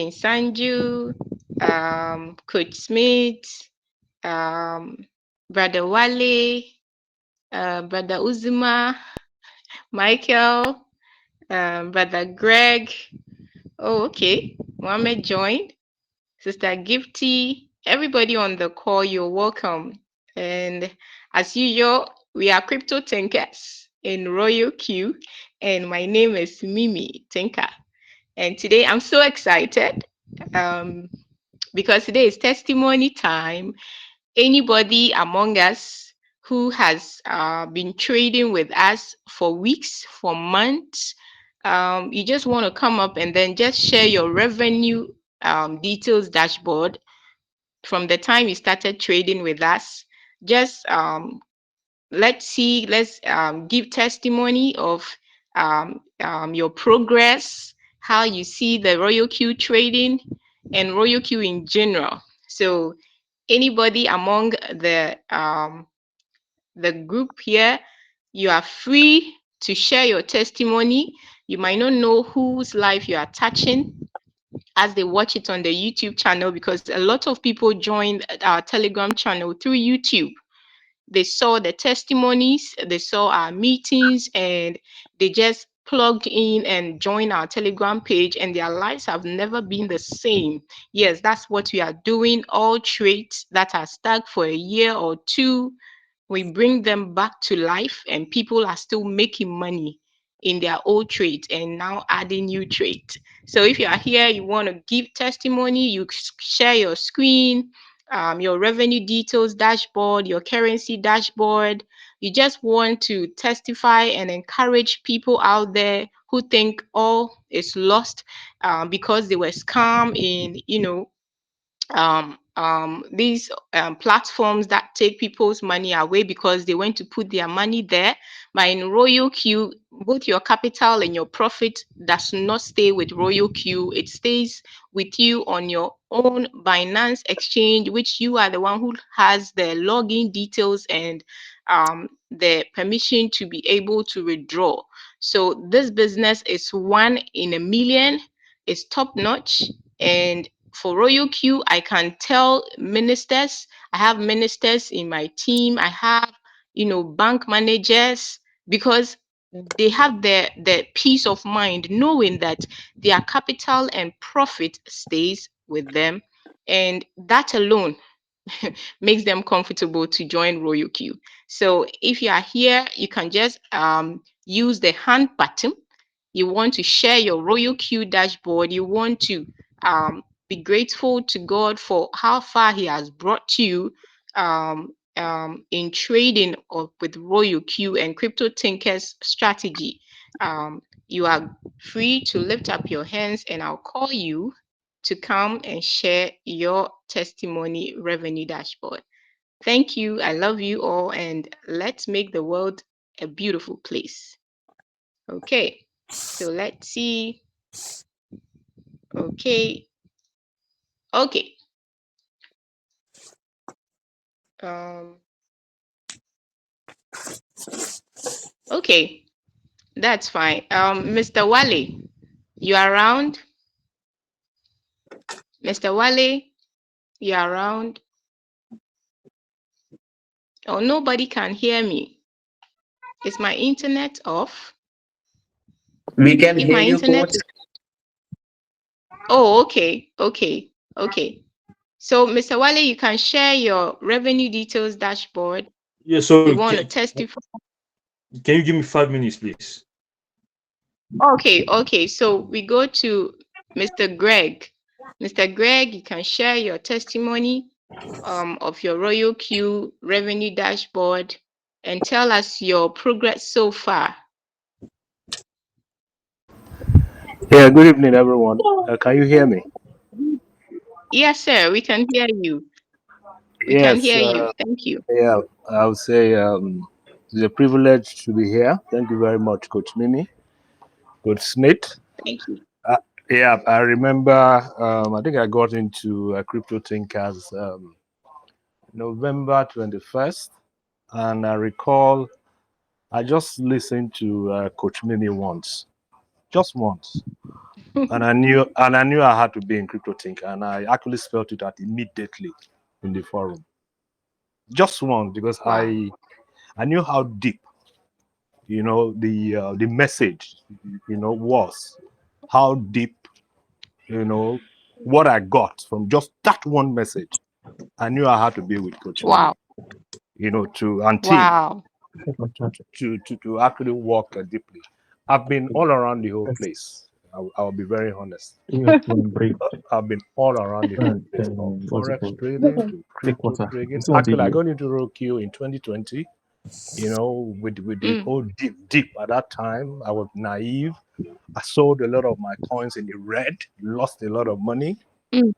Sanju, Coach Smith, Brother Wale, Brother Uzuma, Michael, Brother Greg. Oh, okay. Mohammed joined. Sister Gifty, everybody on the call, you're welcome. And as usual, we are crypto thinkers in Royal Q, and my name is Mimi Tinker. And today I'm so excited um, because today is testimony time. Anybody among us who has been trading with us for weeks, for months, you just want to come up and then just share your revenue details dashboard from the time you started trading with us. Just let's give testimony of your progress, how you see the Royal Q trading and Royal Q in general. So anybody among the group here, you are free to share your testimony. You might not know whose life you are touching as they watch it on the YouTube channel, because a lot of people joined our Telegram channel through YouTube. They saw the testimonies, they saw our meetings, and they just plugged in and joined our Telegram page, and their lives have never been the same. Yes, that's what we are doing. All traits that are stuck for a year or two, we bring them back to life, and people are still making money in their old trades and now adding new trades. So if you are here, you want to give testimony, you share your screen, your revenue details dashboard, your currency dashboard. You just want to testify and encourage people out there who think all is lost because they were scammed in, these platforms that take people's money away because they went to put their money there. But in Royal Q, both your capital and your profit does not stay with Royal Q. It stays with you on your own Binance exchange, which you are the one who has the login details and the permission to be able to withdraw. So this business is one in a million. It's top notch. And for Royal Q, I can tell ministers, I have ministers in my team, I have, bank managers, because they have the peace of mind knowing that their capital and profit stays with them. And that alone makes them comfortable to join Royal Q. So if you are here, you can just use the hand button. You want to share your Royal Q dashboard. You want to be grateful to God for how far He has brought you in trading with Royal Q and Crypto Thinkers strategy. You are free to lift up your hands and I'll call you to come and share your testimony revenue dashboard. Thank you. I love you all, and let's make the world a beautiful place. Okay, so let's see. Okay, okay. Um, okay, that's fine. Mr. Wale, you are around? Mr. Wale, you are around? Oh, nobody can hear me. Is my internet off? We can If hear my you, internet coach. is... Oh, okay, okay, okay. So, Mr. Wale, you can share your revenue details dashboard. Yeah, sorry. You want to testify? Can you give me 5 minutes, please? Okay, okay. So we go to Mr. Greg. Mr. Greg, you can share your testimony of your Royal Q revenue dashboard and tell us your progress so far. Yeah, good evening, everyone. Can you hear me? Yes, sir, we can hear you. We can Yes, hear you. Thank you. yeah, I would say it's a privilege to be here. Thank you very much, Coach Mimi, Coach Smith. Thank you. Uh, yeah, I remember, I think I got into Crypto Thinkers November 21st, and I recall I just listened to Coach Mimi once. just once. And I knew I had to be in Crypto Think, and I actually spelled it out immediately in the forum. Just once, because Wow. I knew how deep, the message, was, how deep, what I got from just that one message. I knew I had to be with Coach Wow. Mimi, and team Wow. to actually work deeply. I've been all around the whole place. I'll be very honest. I've been all around the whole place, from What's it forex called? trading to Take crypto water. trading. You still want to Actually, I eat? got into ROQ in 2020. With the Mm. whole deep at that time. I was naive. I sold a lot of my coins in the red, lost a lot of money. Mm.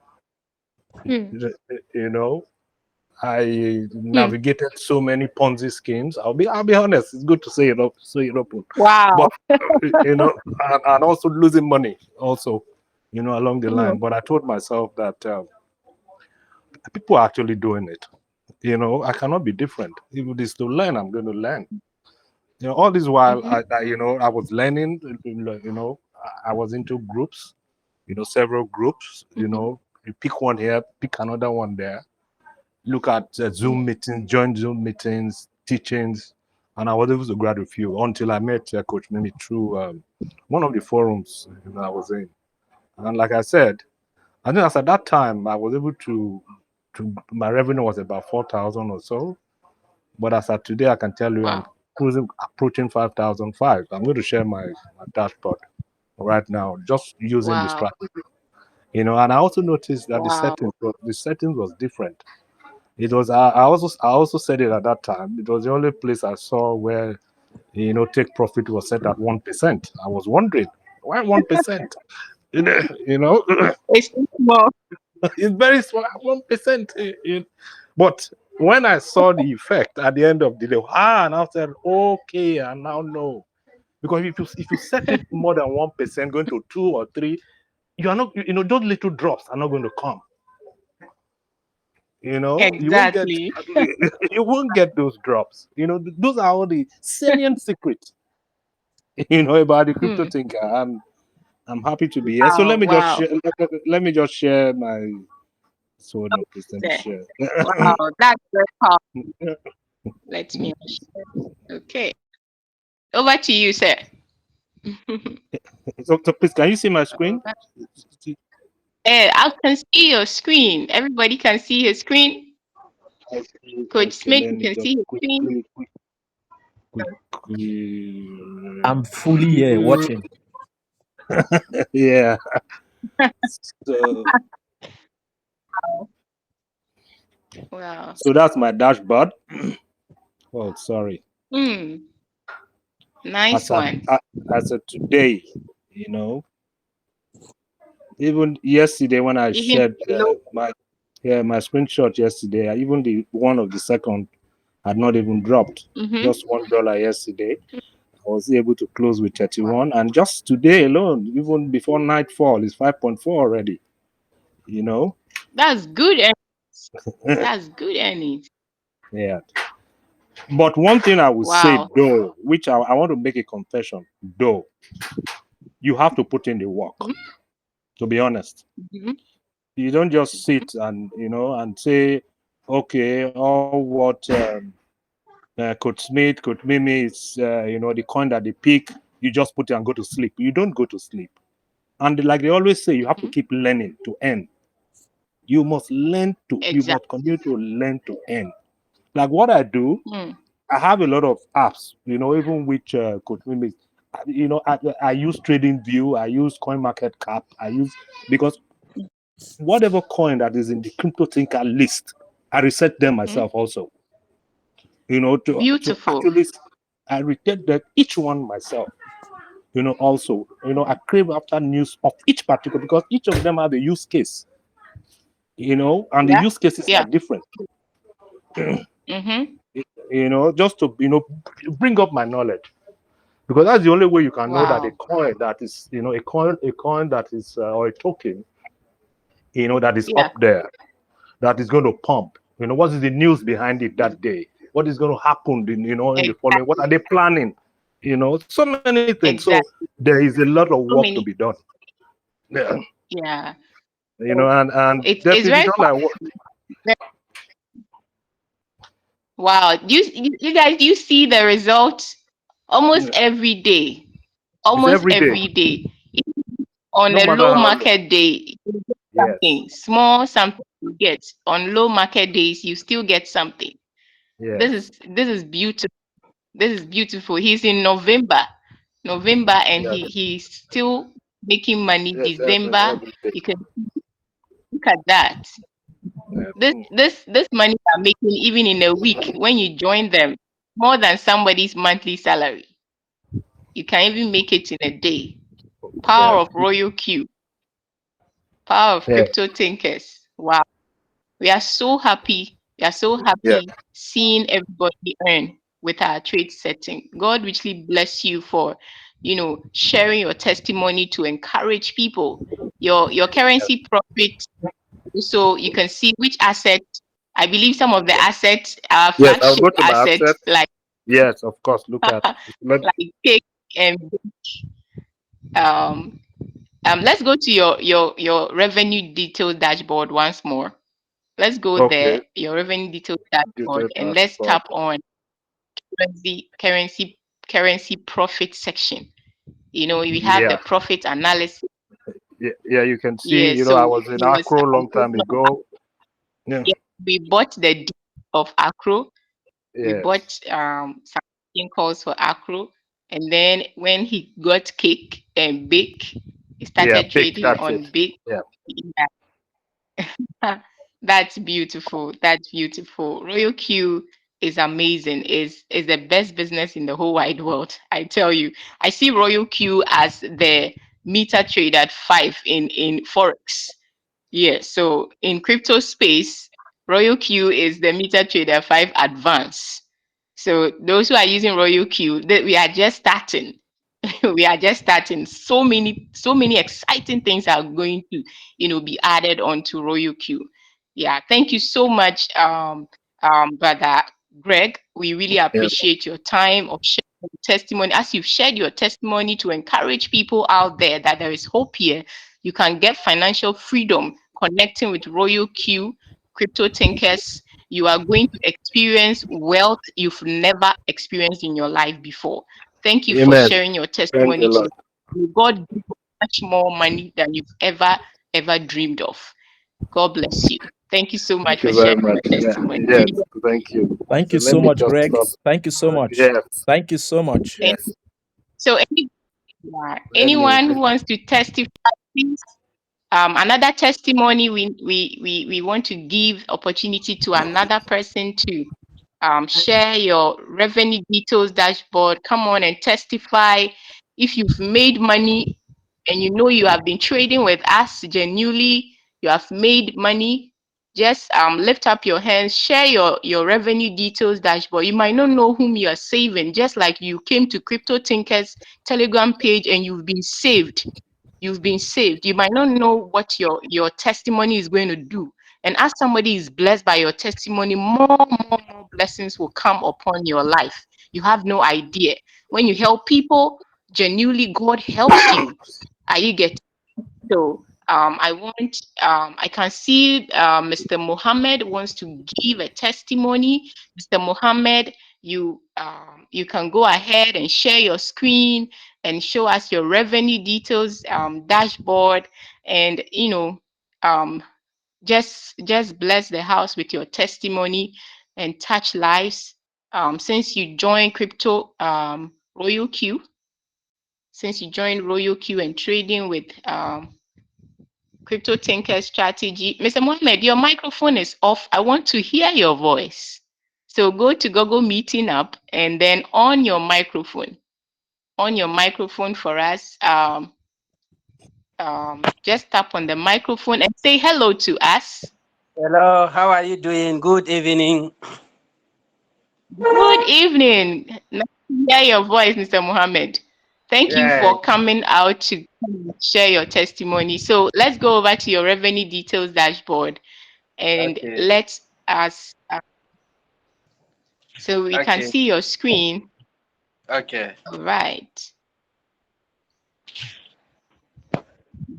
Mm. You know, I Mm. navigated so many Ponzi schemes. I'll be honest. It's good to say it open. Wow. But and also losing money also, along the line. Mm. But I told myself that people are actually doing it. I cannot be different. If it is to learn, I'm going to learn. All this while, Mm-hmm. I was learning. I was into groups. Several groups. Mm-hmm. You pick one here, pick another one there. Look at Mm-hmm. Zoom meetings, join Zoom meetings, teachings, and I was able to grab a few until I met Coach Mimi through one of the forums I was in. And like I said, I think as at that time I was able to my revenue was about 4,000 or so. But as at today, I can tell you I'm Wow. approaching 5,005. I'm going to share my dashboard right now, just using the Wow. strategy. And I also noticed that Wow. the settings was different. It was I also said it at that time. It was the only place I saw where take profit was set at 1%. I was wondering why 1%. You know, It's small. it's very small, 1%. But when I saw the effect at the end of the day, and I said, okay, I now know. Because if you set it more than 1%, going to 2 or 3, you are not, those little drops are not going to come. You won't get Exactly. you won't get those drops. Those are all the salient secrets, about the crypto Hmm. thinker. I'm happy to be here. So Wow. Wow. let me just share my so no please let me There. share. Wow. That's very powerful. Let me share. Okay. Over to you, sir. So please, can you see my screen? Alright. I can see your screen. Everybody can see your screen. Coach Okay, Smith, let you me can just see your screen. quickly. I'm fully here watching. Yeah. So, Wow. so that's my dashboard. Oh, sorry. Hmm. Nice As of, one. as of today, you know, even yesterday when I Even shared below. my screenshot yesterday, even the one of the second had not even dropped. Mm-hmm. Just $1 yesterday. I was able to close with 31, and just today alone, even before nightfall, is 5.4 already. You know, That's good earnings. That's good earnings. yeah. But one thing I would say, Wow. though, which I want to make a confession, though, you have to put in the work. To be honest, Mm-hmm. you don't just sit and and say, okay, all what Coach Smith, Coach Mimi is, the coin that they pick, you just put it and go to sleep. You don't go to sleep. And like they always say, you have to Mm-hmm. keep learning to earn. You must you Exactly. must continue to learn to earn. Like what I do, Mm. I have a lot of apps, even which Coach Mimi, I use Trading View, I use Coin Market Cap, because whatever coin that is in the crypto thinker list, I reset them Mm-hmm. myself also. To Beautiful. actually, I reset that each one myself. Also, I crave after news of each particular because each of them have a use case. And the Yeah. use cases are Yeah. different. Mm-hmm. Just to bring up my knowledge because that's the only way you can know that a Wow. coin that is a coin that is or a token that is Yeah. up there that is going to pump. What is the news behind it that day? What is going to happen in the following? What are Exactly. they planning? So many things. So Exactly. there is a lot of So work to be many. done. Yeah. Yeah. So And it's definitely very just like what. fun. Wow. You guys, you see the results almost Yeah. every day. It's Almost every day, every day. On no a matter low how long. market day, you get Yes. something. Small something you get. On low market days, you still get something. Yes. This is beautiful. This is beautiful. He's in November. November and Yes. he's still making money. Yes. December. Every day. You can look at that. Yeah. This money are making even in a week when you join them more than somebody's monthly salary. You can even make it in a day. Yeah. Power of Royal Q, power of Yeah. crypto thinkers. Wow. We are so happy. We are so Yeah. happy seeing everybody earn with our trade setting. God richly bless you for, sharing your testimony to encourage people. Your currency profit, so you can see which asset. I believe some of the assets are Yes. I'll flagship go to my assets assets. Yes, of course. Look at. Let. like cake and um let's go to your revenue detail dashboard once more. Let's go Okay. there, your revenue detail dashboard, Detailed and let's dashboard. tap on currency currency profit section. We have Yeah. the profit analysis. Yeah. Yeah. You can see. Yeah, I so was in he was Accra long time ago. Yeah. yeah, we bought the deal of Acro. We Yes. bought some calls for Acro, and then when he got cake and bake, he Yeah. started Big. trading That's on it. bake. Yeah. That's beautiful. That's beautiful. Royal Q is amazing. Is the best business in the whole wide world. I tell you. I see Royal Q as the meter trade at 5 in forex. Yeah. So in crypto space, Royal Q is the meter trader 5 advance. So those who are using Royal Q, that we are just starting. We are just starting. So many exciting things are going to, be added onto Royal Q. Yeah, thank you so much, brother Greg. We really Yeah. appreciate your time of sharing your testimony. As you've shared your testimony to encourage people out there that there is hope here, you can get financial freedom connecting with Royal Q, crypto thinkers. You are going to experience wealth you've never experienced in your life before. Thank you for Amen. sharing your Thank testimony you, to Lord. us. May God give you much more money than you've ever dreamed of. God bless you. Thank you so much Thank for you very sharing much. your Yeah. testimony. Yes. Thank you. Thank So you let so me much, just Greg. stop. Thank you so much. Yes. Thank you so much. Thank Yes. So Let me. anyone who wants to testify, please. Another testimony we want to give opportunity to another person to share your revenue details dashboard. Come on and testify. If you've made money and you have been trading with us genuinely, you have made money, just lift up your hands, share your revenue details dashboard. You might not know whom you are saving, just like you came to Crypto Thinkers Telegram page and you've been saved. You've been saved. You might not know what your testimony is going to do. And as somebody is blessed by your testimony, more blessings will come upon your life. You have no idea. When you help people, genuinely, God helps you. Are you getting? So I can see Mr. Mohammed wants to give a testimony. Mr. Mohammed, you can go ahead and share your screen and show us your revenue details dashboard, and um, just bless the house with your testimony and touch lives. Since you joined crypto Royal Q, since you joined Royal Q and trading with Crypto Tinker Strategy. Mr. Mohammed, your microphone is off. I want to hear your voice. So go to Google Meeting app and then on your microphone. On your microphone for us. Just tap on the microphone and say hello to us. Hello, how are you doing? Good evening. Good evening. Nice to hear your voice, Mr. Mohammed. Thank you Yeah, for coming out to share your testimony. So let's go over to your revenue details dashboard and okay, let us so we can okay, see your screen. Okay. All right.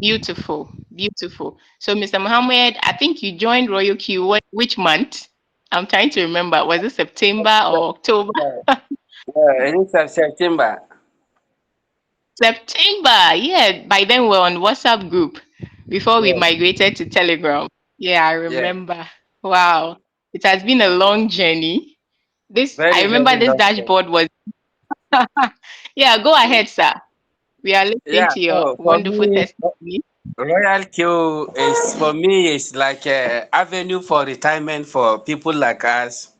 Beautiful. Beautiful. So, Mr. Mohammed, I think you joined Royal Q which month? I'm trying to remember. Was it September or October? Yeah, yeah, it is September. September. Yeah. By then we're on WhatsApp group before we Yes, migrated to Telegram. Yeah, I yes. remember. Wow. It has been a long journey. This I Very, remember very this long time. dashboard was yeah, go Mm. ahead, sir. We are listening Yeah, to your so for wonderful me, testimony. Royal Q is for me is like a avenue for retirement for people like us.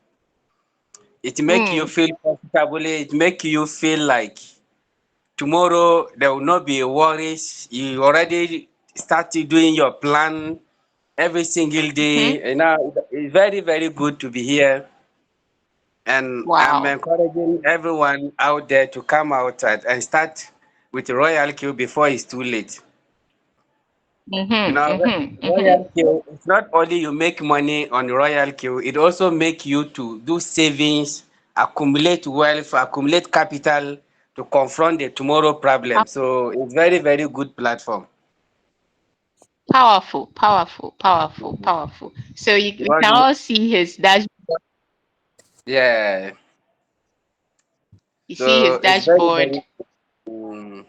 It make you Mm. feel comfortable. It make you feel like tomorrow there will not be worries. You already started doing your plan every single Hmm. day. And now it's very, very good to be here. And I'm Wow. encouraging everyone out there to come out and start with Royal Q before it's too late. You Mm-hmm. know, Mm-hmm. Mm-hmm. Royal Q, it's not only you make money on Royal Q, it also make you to do savings, accumulate wealth, accumulate capital to confront the tomorrow problem. So it's very, very good platform. Powerful, powerful, powerful, Mhm. powerful. So we Because, can all see his dashboard. yeah, You see his so it's very, dashboard. very, mm,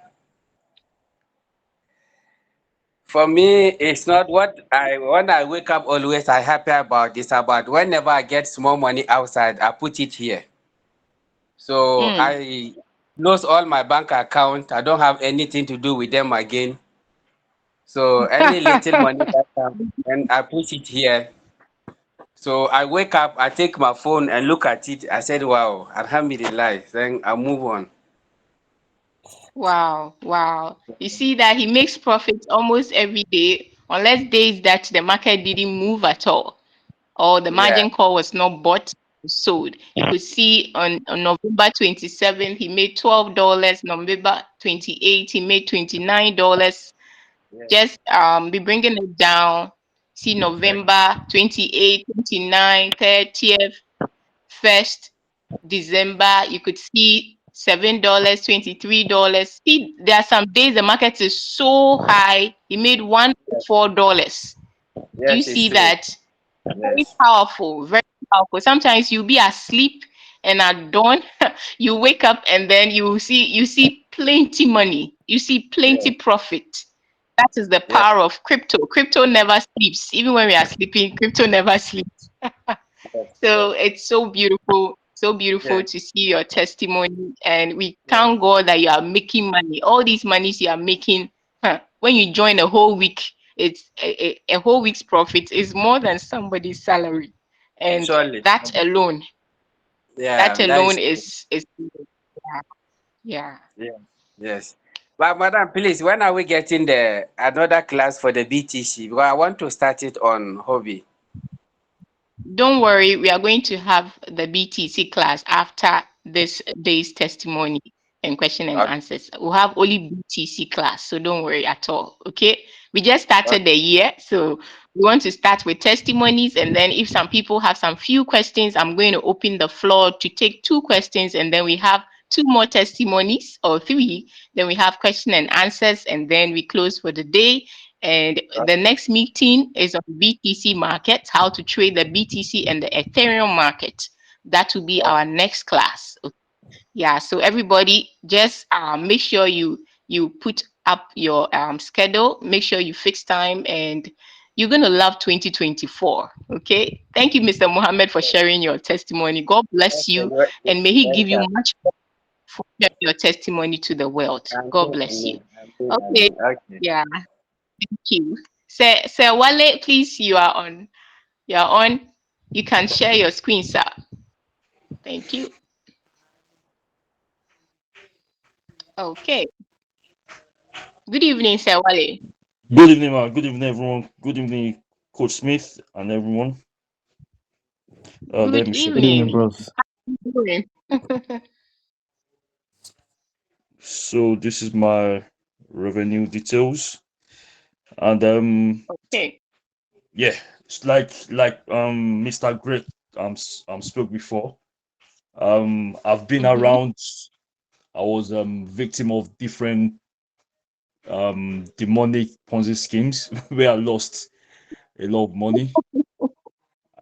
for me, it's not what I when I wake up always I happy about this about whenever I get small money outside, I put it here. So Mm. I close all my bank account. I don't have anything to do with them again. So any little money that comes and I put it here. So I wake up, I take my phone and look at it. I said, wow, alhamdulillah. Then I move on. Wow, wow. You see that he makes profits almost every day, unless days that the market didn't move at all, or the Yeah, margin call was not bought or sold. You could see on November 27th, he made $12. November 28th, he made $29. yeah, Just be bringing it down. See November 28th, 29th, 30th, 1st December, you could see $7, $23. See, there are some days the market is so high, he made $104. Do you yes, it's see true. that? Very Yes, powerful, very powerful. Sometimes you'll be asleep and at dawn you wake up and then you see plenty money. You see yeah, plenty profit. That is the yeah, power of crypto. Crypto never sleeps. Even when we are sleeping, crypto never sleeps. yes, yes, So it's so beautiful yes, to see your testimony. And we yes. thank God that you are making money. All these monies you are making, when you join a whole week, it's a whole week's profit is more than somebody's salary. And Surely. that Yeah, that alone is true. is yeah. Yeah. Yeah, yes. But madam, please, when are we getting the another class for the BTC? Because I want to start it on hobby. Don't worry, we are going to have the BTC class after this day's testimony and question and Okay, answers. We'll have only BTC class, so don't worry at all. Okay. We just started okay, the year, so we want to start with testimonies, and then if some people have some few questions, I'm going to open the floor to take two questions, and then we have two more testimonies or three. Then we have question and answers, and then we close for the day. And the next meeting is on BTC market, how to trade the BTC and the Ethereum market. That will be okay, our next class. Yeah, so everybody just make sure you put up your schedule, make sure you fix time, and you're gonna love 2024. Okay. Thank you, Mr. Mohammed, for sharing your testimony. God bless okay. you, and may He give you Welcome. much more for sharing your testimony to the world. God Amen, bless you. amen, amen, Okay. amen. Okay. Yeah. Thank you. Sir Wale, please, you are on. You are on. You can share your screen, sir. Thank you. Okay. Good evening, Sir Wale. Good evening, man. Good evening, everyone. Good evening, Coach Smith and everyone. Let Good me share Good my evening, evening. screen. bros. Doing? So this is my revenue details, and Okay. yeah, it's like Mr. Greg spoke before. I've been Mm-hmm. around. I was victim of different demonic Ponzi schemes where I lost a lot of money.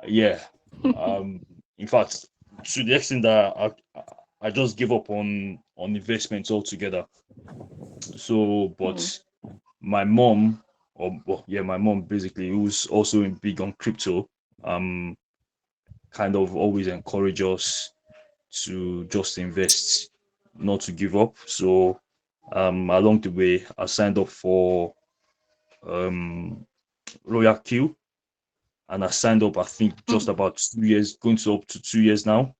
Yeah. In fact, to the extent that I just give up on investments altogether. So, but my mom, my mom basically, who's also in big on crypto, kind of always encourage us to just invest, not to give up. So, along the way, I signed up for um Royal Q, and I signed up, I think, just about 2 years, going to up to 2 years now.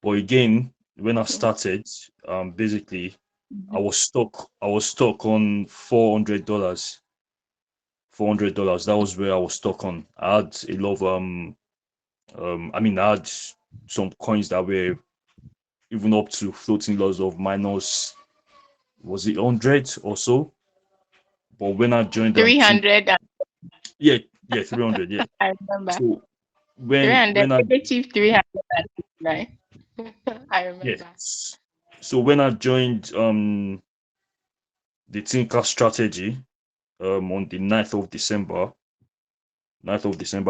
But again, when I started, basically, I was stuck on $400. $400. That was where I was stuck on. I had a lot of I had some coins that were even up to floating loss of minus, was it 100 or so? But when I joined 300. yeah, 300, yeah. I remember. So when 300, when I negative 309. I yes, remember. so when I joined the Tinker strategy on the 9th of December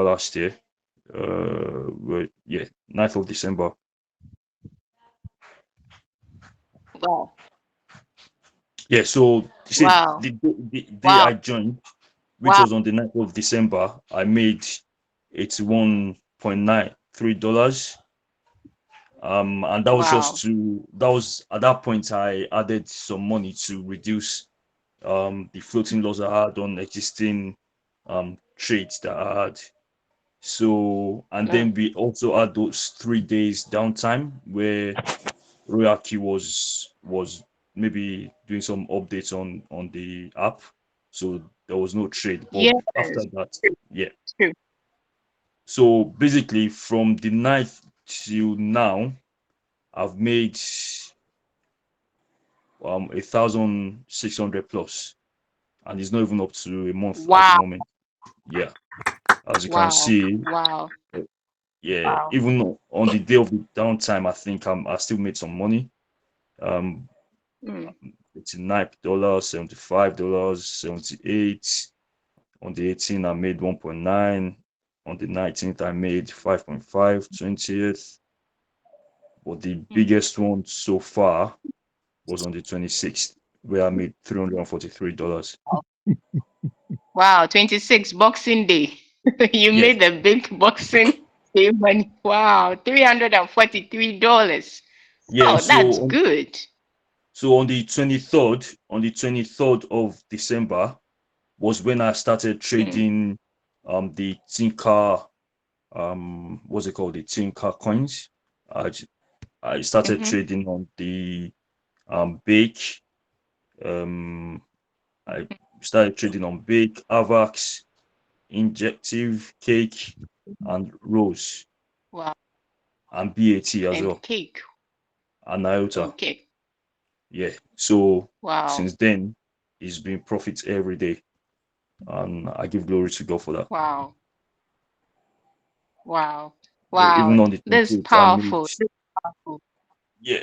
last year. 9th of December. Wow. Yeah, so you see Wow. the day Wow. I joined, which Wow. was on the 9th of December, I made $81.93. And that was Wow. that was at that point I added some money to reduce the floating loss I had on existing trades that I had. So, and Mm. then we also had those 3 days downtime where Royalty was maybe doing some updates on the app, so there was no trade. But Yes. after that, True. yeah. True. So basically, from the 9th till now, I've made 1,600 plus, and it's not even up to a month at the Wow. moment. Yeah, as you can Wow. see, Wow. yeah, Wow. even on the day of the downtime, I think I still made some money. Um, Mm. $89, $75, 78. On the 18th, I made 1.9. On the 19th, I made 5.5, 20th. But the Mm. biggest one so far was on the 26th, where I made $343. Wow. 26 Boxing Day. You Yeah, made the big Boxing Day money. Wow. $343. yeah. Oh, that's good. So on the 23rd of December was when I started Mm. trading the Tinker what's it called, the Tinker coins. I I started Mm-hmm. trading on the Bake. Um, I started trading on Bake, Avax, Injective, Cake, and Rose, Wow. and BAT as And well, cake. and Iota. Okay. Yeah. So Wow. since then, it's been profits every day, and I give glory to God for that. Wow. Wow. Yeah, even Wow. on the This is 28th, I made powerful. This is powerful. yeah.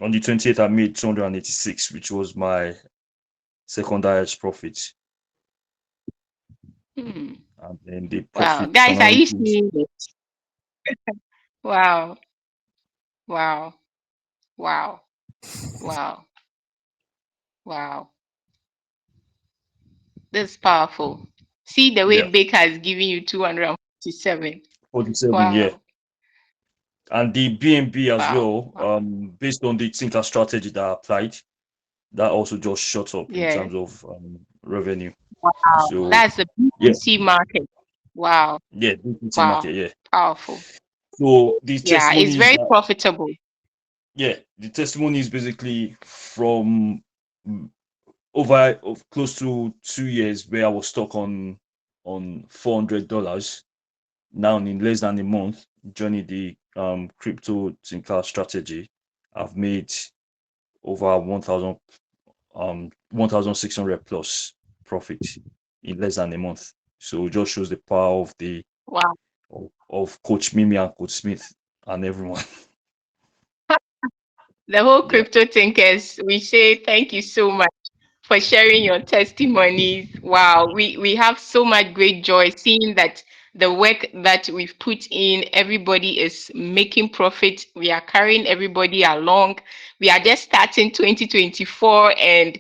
On the 28th, I made 286, which was my second highest profit. Hmm. And then the Wow. profit Guys, are finally you goes. seeing it? Wow. Wow. Wow. Wow. Wow. This is powerful. See the way Yeah, Baker has given you 247. 47, yeah. Wow. And the BNB as Wow. well, Wow. based on the Tinker strategy that I applied, that also just shot up in Yeah. terms of revenue. Wow. So That's the yeah, BTC market. Wow. yeah, BPT Wow. market, yeah. Powerful. So the Yeah. It's testimony is very that profitable. yeah, the testimony is basically from over of close to 2 years where I was stuck on $400. Now in less than a month, joining the crypto Tinker strategy, I've made over 1,600 plus profit in less than a month. So it just shows the power of the Wow. of Coach Mimi and Coach Smith and everyone. The whole Yeah. crypto thinkers, we say thank you so much for sharing your testimonies. Wow, we have so much great joy seeing that the work that we've put in, everybody is making profit. We are carrying everybody along. We are just starting 2024, and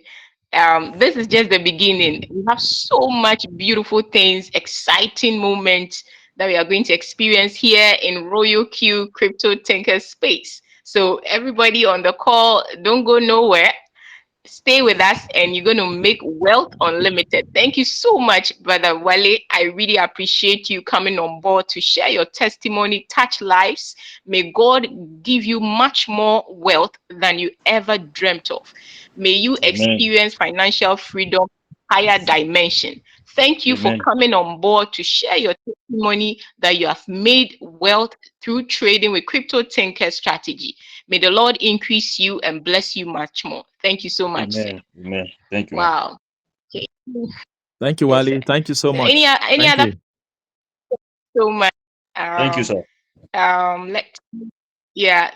this is just the beginning. We have so much beautiful things, exciting moments that we are going to experience here in Royal Q Crypto Tinker Space. So everybody on the call, don't go nowhere. Stay with us and you're going to make wealth unlimited. Thank you so much, Brother Wale. I really appreciate you coming on board to share your testimony, touch lives. May God give you much more wealth than you ever dreamt of. May you Amen. experience financial freedom, higher dimension. Thank you for Amen. coming on board to share your testimony that you have made wealth through trading with Crypto Tinker strategy. May the Lord increase you and bless you much more. Thank you so much, sir. Amen. Amen. Thank you, man. Wow. Okay. Thank you, Yes, sir. Wally. Thank you so So any much. any Thank other you. so much Thank you, sir. let yeah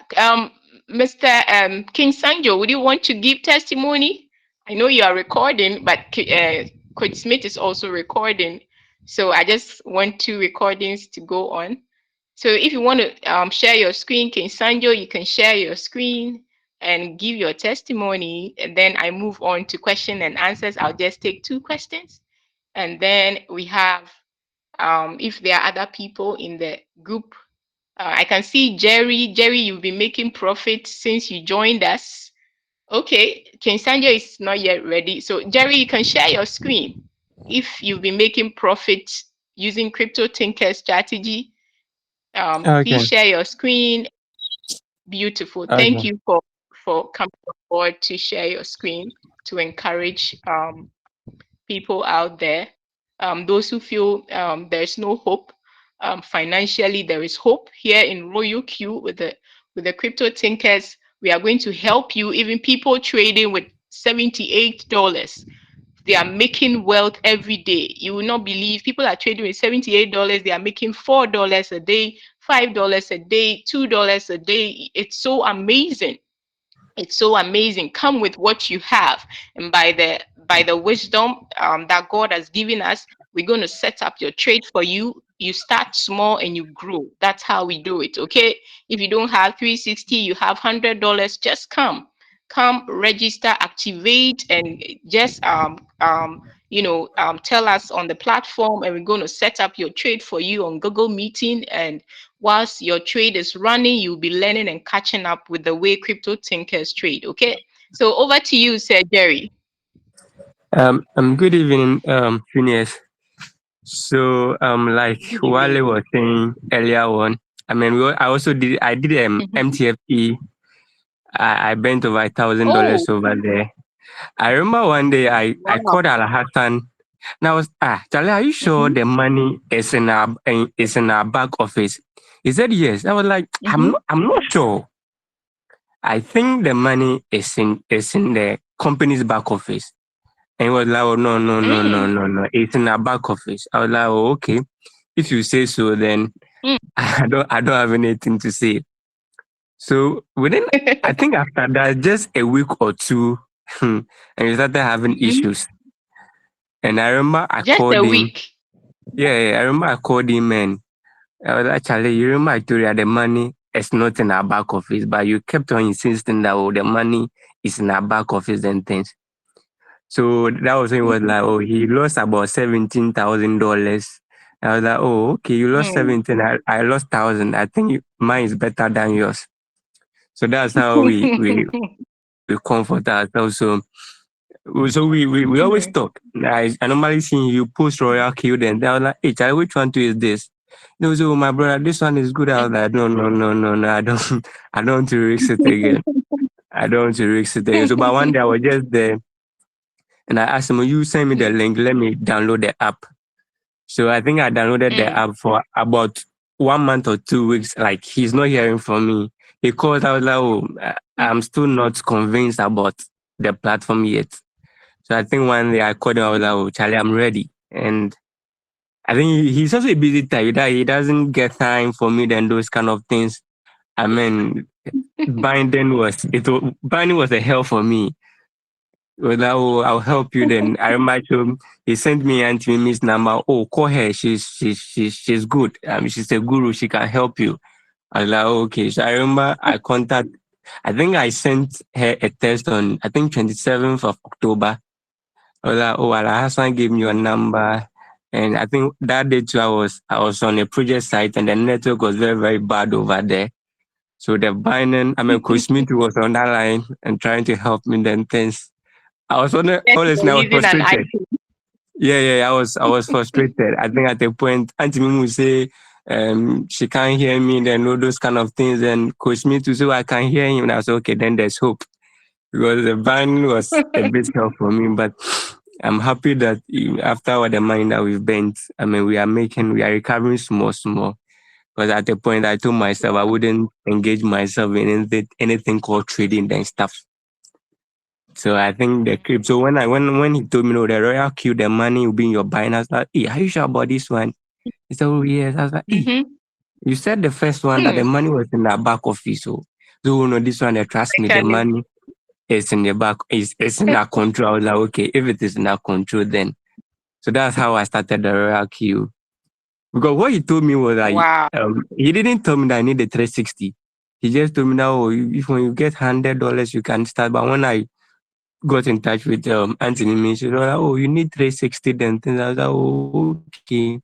Mr. King Sanjo, would you want to give testimony? I know you are recording, but Coach Smith is also recording, so I just want two recordings to go on. So if you want to share your screen, King Sanjo, you can share your screen and give your testimony, and then I move on to question and answers. I'll just take two questions, and then we have if there are other people in the group. I can see Jerry. Jerry, you've been making profit since you joined us. Okay, King Sanjo is not yet ready. So Jerry, you can share your screen if you've been making profit using Crypto Tinker strategy. Please Okay. share your screen. Beautiful. Thank Okay. you for coming on board to share your screen to encourage people out there. Those who feel there's no hope financially, there is hope here in Royal Q with the Crypto Tinkers. We are going to help you. Even people trading with $78, they are making wealth every day. You will not believe people are trading with $78. They are making $4 a day, $5 a day, $2 a day. It's so amazing. It's so amazing. Come with what you have, and by the wisdom that God has given us, we're going to set up your trade for you. You start small and you grow. That's how we do it. Okay. If you don't have 360, you have $100. Just come, register, activate, and just tell us on the platform, and we're going to set up your trade for you on Google Meeting. And whilst your trade is running, you'll be learning and catching up with the way crypto thinkers trade. Okay. So over to you, Sir Jerry. Good evening, Phineas. So, like Good evening. Wale was saying earlier on, I mean, I did Mhm. MTFE. I bent over Oh, $1,000 over there. I remember one day I wow. called Al Hassan and I was, Charlie, are you sure Mm-hmm. the money is in our back office? He said yes. I was like, Mm-hmm. I'm not sure. I think the money is in the company's back office. And he was like, oh, no, no, no, no, Mm, no, no. It's in our back office. I was like, oh, okay. If you say so, then mm. I don't have anything to say. So within, I think after that, just a week or two, and we started having Mhm. issues. And I remember I Just called a him. week. Yeah, I remember I called him and I was like, Charlie, you remember I told you that the money is not in our back office, but you kept on insisting that, oh, the money is in our back office and things. So that was when he was like, oh, he lost about $17,000. I was like, oh, okay, you lost Mm. 17. I lost 1,000. I think mine is better than yours. So that's how we comfort ourselves. So we always Mm. talk. I normally see you post Royal Q, then I was like, hey, Charlie, which one to is this? They was, oh, my brother, this one is good. I was like, no, no, no, no, no, I don't, I don't want to risk it again. I don't want to risk it again. So, but one day I was just there and I asked him, "Will you send me the Mm. link? Let me download the app." So I think I downloaded the Mm. app for about 1 month or 2 weeks. Like he's not hearing from me. He called. I was like, "Oh, Mm. I'm still not convinced about the platform yet." So I think one day I called him. I was like, "Oh, Charlie, I'm ready." And I think he's also a busy type. That he doesn't get time for me and those kind of things. I mean, binding was a hell for me. Well, I'll help you then. I remember he sent me Auntie Mimi's number. Oh, call her. She's good. She's a guru. She can help you. I was like, "Oh, okay." So I remember I think I sent her a text on, I think 27th of October. I was like, "Oh, Ala Hassan gave me your number." And I think that day too, I was on a project site and the network was very, very bad over there. So the binding, Coach Smith was on that line and trying to help me. Then things, Yes, honestly, you're I was using an frustrated. iPhone. Yeah. I was frustrated. I think at a point, Auntie Mimi would say, she can't hear me, then all those kind of things. And Coach Smith would say, "Oh, I can hear him." And I was okay, then there's hope. Because the band was a bit tough for me, but I'm happy that after all the money that we've spent, we are recovering small, small. Because at the point I told myself I wouldn't engage myself in anything called trading and stuff. So I think the crypto, when he told me, no, the Royal Q, the money will be in your Binance, I was like, "Hey, are you sure about this one?" He said, "Oh, yes." I was like, "Hey, Mm-hmm. you said the first one that the Hmm. money was in the back office. So no, this one, they trust me, the Mechanism. money is in the back, it's in our control." I was like, "Okay, if it is in our control, then." So that's how I started the Royal Q. Because what he told me was like, Wow. he didn't tell me that I need a 360. He just told me that, "Oh, if when you get $100, you can start." But when I got in touch with Anthony Min, she was like, "Oh, you need 360 then things." I was like, "Oh, okay.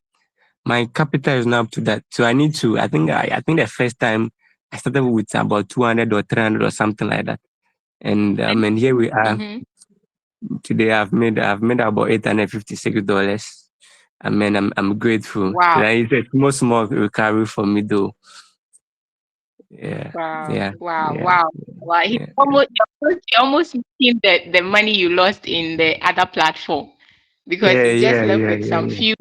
My capital is not up to that. So I need to, I think the first time I started with about 200 or 300 or something like that. And here we are Mm-hmm. today. I've made about $856. I'm grateful. So Wow. that is a small recovery for me though. Yeah, Wow. yeah, Wow. yeah, Wow. Wow. He yeah, almost making the money you lost in the other platform because yeah, you just yeah, left yeah, with yeah, some few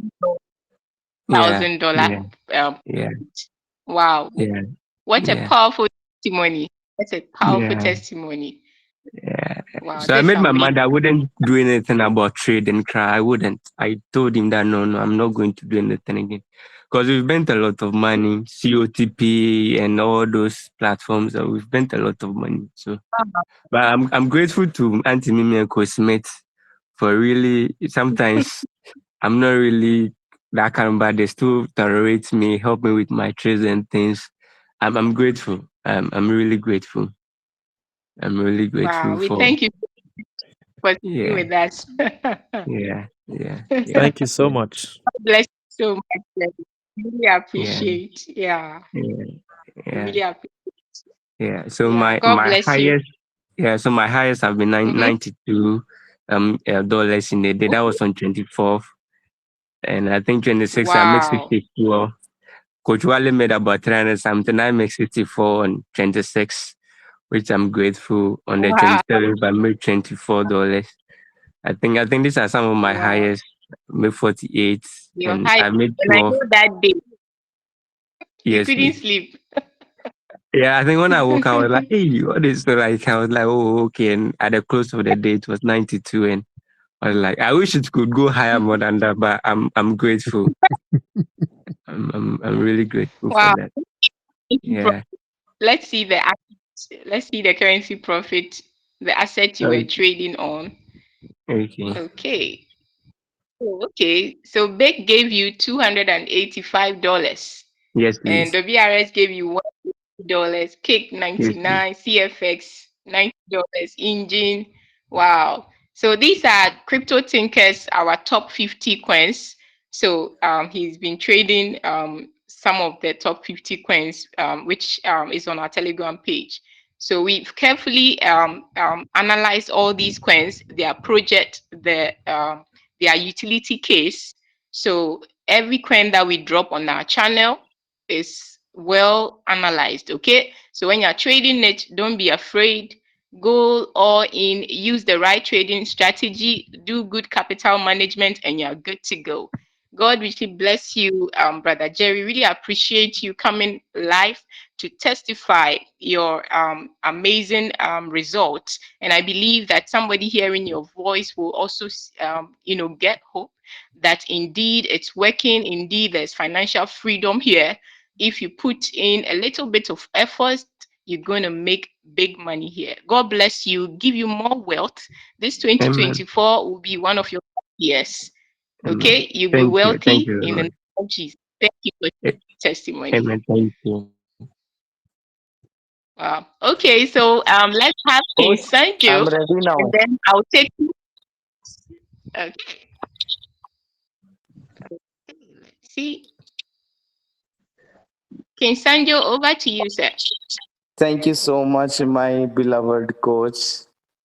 yeah, $1,000. yeah, Um, yeah, wow. yeah, What a yeah, powerful testimony. That's a powerful yeah, testimony. yeah. Wow. So I This is made my amazing. mind. I wouldn't do anything about trade and cry. I wouldn't. I told him that no, I'm not going to do anything again. Because we've spent a lot of money, COTP and all those platforms. We've spent a lot of money. So, but I'm grateful to Auntie Mimi and Coach Smith for really. Sometimes I'm not really that kind of bad. They still tolerate me, help me with my trades and things. I'm grateful. I'm really grateful. I'm really Wow. grateful We for, thank you for staying yeah, with us. yeah, yeah, yeah, Thank you so yeah, much. God bless you so much. Lenny. Really yeah, appreciate. Yeah. yeah, yeah, Really appreciate. yeah. So Yeah. my God my bless you. highest, yeah. So my highest have been Mm-hmm. 92 dollars in a day. That was on 24th, and I think 26 I make Wow. 64. Coach Wale made about 300 something. I make 64 on 26, which I'm grateful. On the Wow. 27th, I made $24. I think these are some of my Wow. highest. I made 48, Your and high. I made And I 12. know that day you Yes, couldn't please. sleep. Yeah, I think when I woke up, I was like, "Hey, what is so like?" I was like, "Oh, okay." And at the close of the day, it was 92, and I was like, "I wish it could go higher more than that," but I'm grateful. I'm really grateful for Wow. that. Yeah. Let's see the let's see the currency profit, the asset you were Okay. trading on. Okay. Okay. Oh, okay. So Big gave you $285 Yes, and please. WRS gave you $1, Kick Yes, please. 99, CFX $90, Engine. Wow. So these are Crypto Thinkers, our top 50 coins. So he's been trading some of the top 50 coins, which is on our Telegram page. So we've carefully analyzed all these coins, their project, their utility case. So every coin that we drop on our channel is well analyzed. Okay. So when you're trading it, don't be afraid. Go all in, use the right trading strategy, do good capital management, and you're good to go. God richly bless you, Brother Jerry. Really appreciate you coming live to testify your amazing results. And I believe that somebody hearing your voice will also, get hope that indeed it's working. Indeed, there's financial freedom here. If you put in a little bit of effort, you're going to make big money here. God bless you, give you more wealth. This Amen. 2024 will be one of your years. Amen. Okay, you'll be Thank you. Thank wealthy you very in the much. name of Jesus. Thank you for A- testimony. Amen. Thank you. Wow. Okay, so let's have King Coach, I'm Sanju, ready and now. then I'll take you. Okay. Let's see. King Sanju, over to you, sir. Thank you so much, my beloved coach.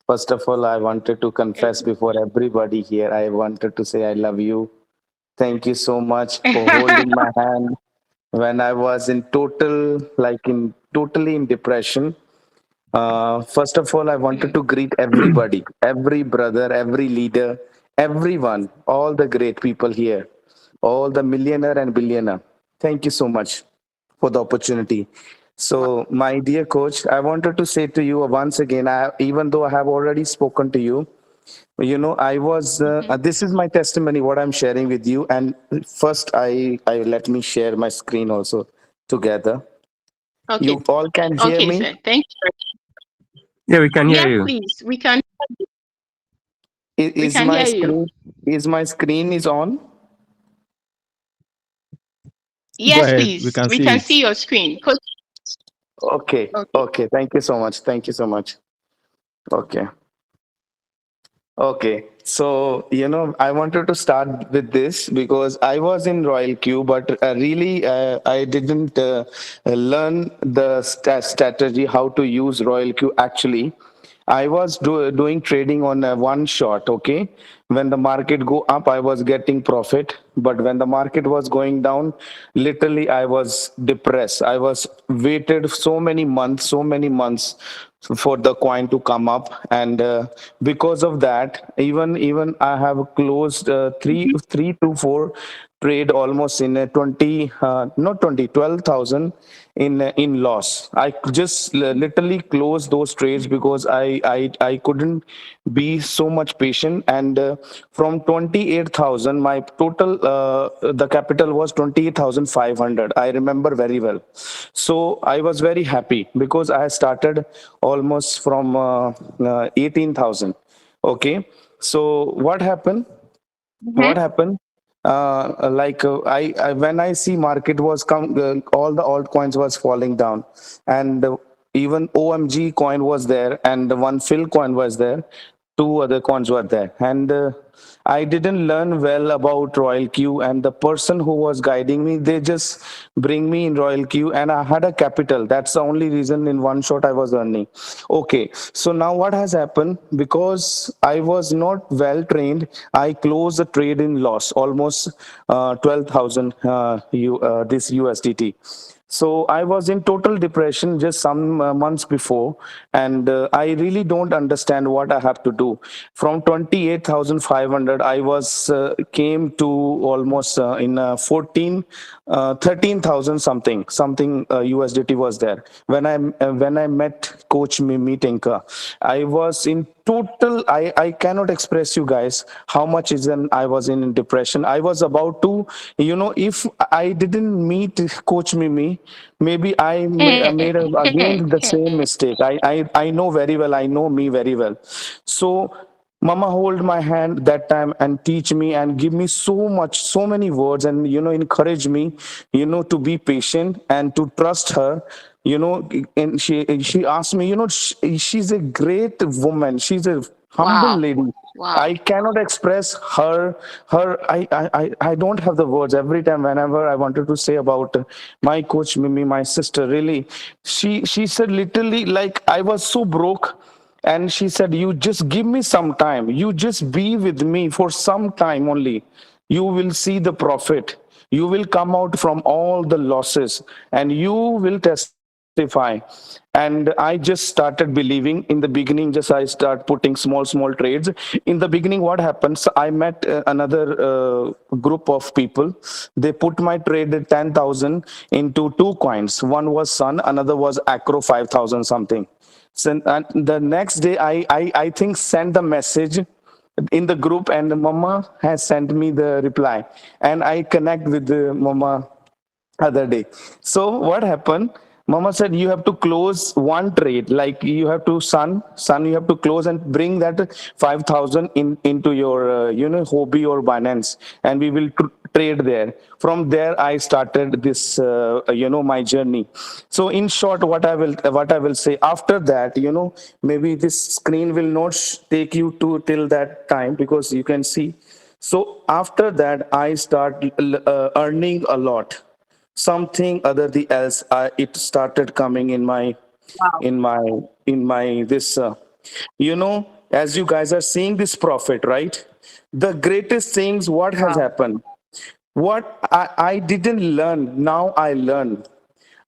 First of all, I wanted to confess before everybody here. I wanted to say I love you. Thank you so much for holding my hand when I was in totally in depression. First of all, I wanted to greet everybody, every brother, every leader, everyone, all the great people here, all the millionaire and billionaire. Thank you so much for the opportunity. So, my dear coach, I wanted to say to you once again, even though I have already spoken to you, Mhm. this is my testimony, what I'm sharing with you. And first, I let me share my screen also together. Okay. You all can hear Okay, me? sir. Thank you. Yeah, we can hear Yes, you. please. We Is can my hear you. screen is on? Go Yes, ahead. We please. can We see can it. see your screen. Okay, Okay. okay. Thank you so much. Thank you so much. Okay. Okay, so I wanted to start with this because I was in Royal Queue, but really I didn't learn the strategy how to use Royal Queue. Actually, I was doing trading on one shot. Okay, when the market go up, I was getting profit, but when the market was going down, literally I was depressed. I was waited so many months for the coin to come up, and because of that, even I have closed three to four trade almost in 20 not 20 12,000 in loss. I just literally closed those trades because I couldn't be so much patient, and from 28,000 my total the capital was 28,500. I remember very well. So I was very happy because I started almost from 18,000. Okay, so Mhm. what happened when I see market was all the altcoins was falling down, and even OMG coin was there, and the one Phil coin was there, two other coins were there, and I didn't learn well about Royal Q, and the person who was guiding me, they just bring me in Royal Q, and I had a capital. That's the only reason in one shot I was earning. Okay, so now what has happened? Because I was not well trained, I closed the trade in loss, almost 12,000 this USDT. So I was in total depression just some months before, and I really don't understand what I have to do. From 28,500, I was came to almost in 13,000 something USDT was there. When I met Coach Mimi Tinka, I was in total. I cannot express you guys how much is an I was in depression. I was about to, if I didn't meet Coach Mimi, maybe made again the same mistake. I know very well. I know me very well. So Mama hold my hand that time and teach me and give me so many words, and encourage me, to be patient and to trust her. And she asked me, she's a great woman. She's a humble Wow. lady. Wow. I cannot express I don't have the words. Every time whenever I wanted to say about my coach Mimi, my sister, really, she said literally, like, I was so broke, and she said, you just give me some time, you just be with me for some time only, you will see the profit, you will come out from all the losses, and you will testify. And I just started believing. In the beginning, just I start putting small trades. In the beginning, what happens, I met another group of people. They put my trade at 10,000 into two coins. One was Sun, another was Acro 5,000 something. So, and the next day, I think sent the message in the group, and the mama has sent me the reply, and I connect with the mama other day. So what happened? Mama said you have to close one trade. Like you have to son, you have to close and bring that 5,000 in into your hobby or Binance, and we will trade there. From there, I started this my journey. So in short, what I will say after that, maybe this screen will not take you to till that time because you can see. So after that, I start earning a lot, something other the else. It started coming in my Wow. in my in my this as you guys are seeing this profit, right? The greatest things what has Wow. happened, what I didn't learn, now I learn.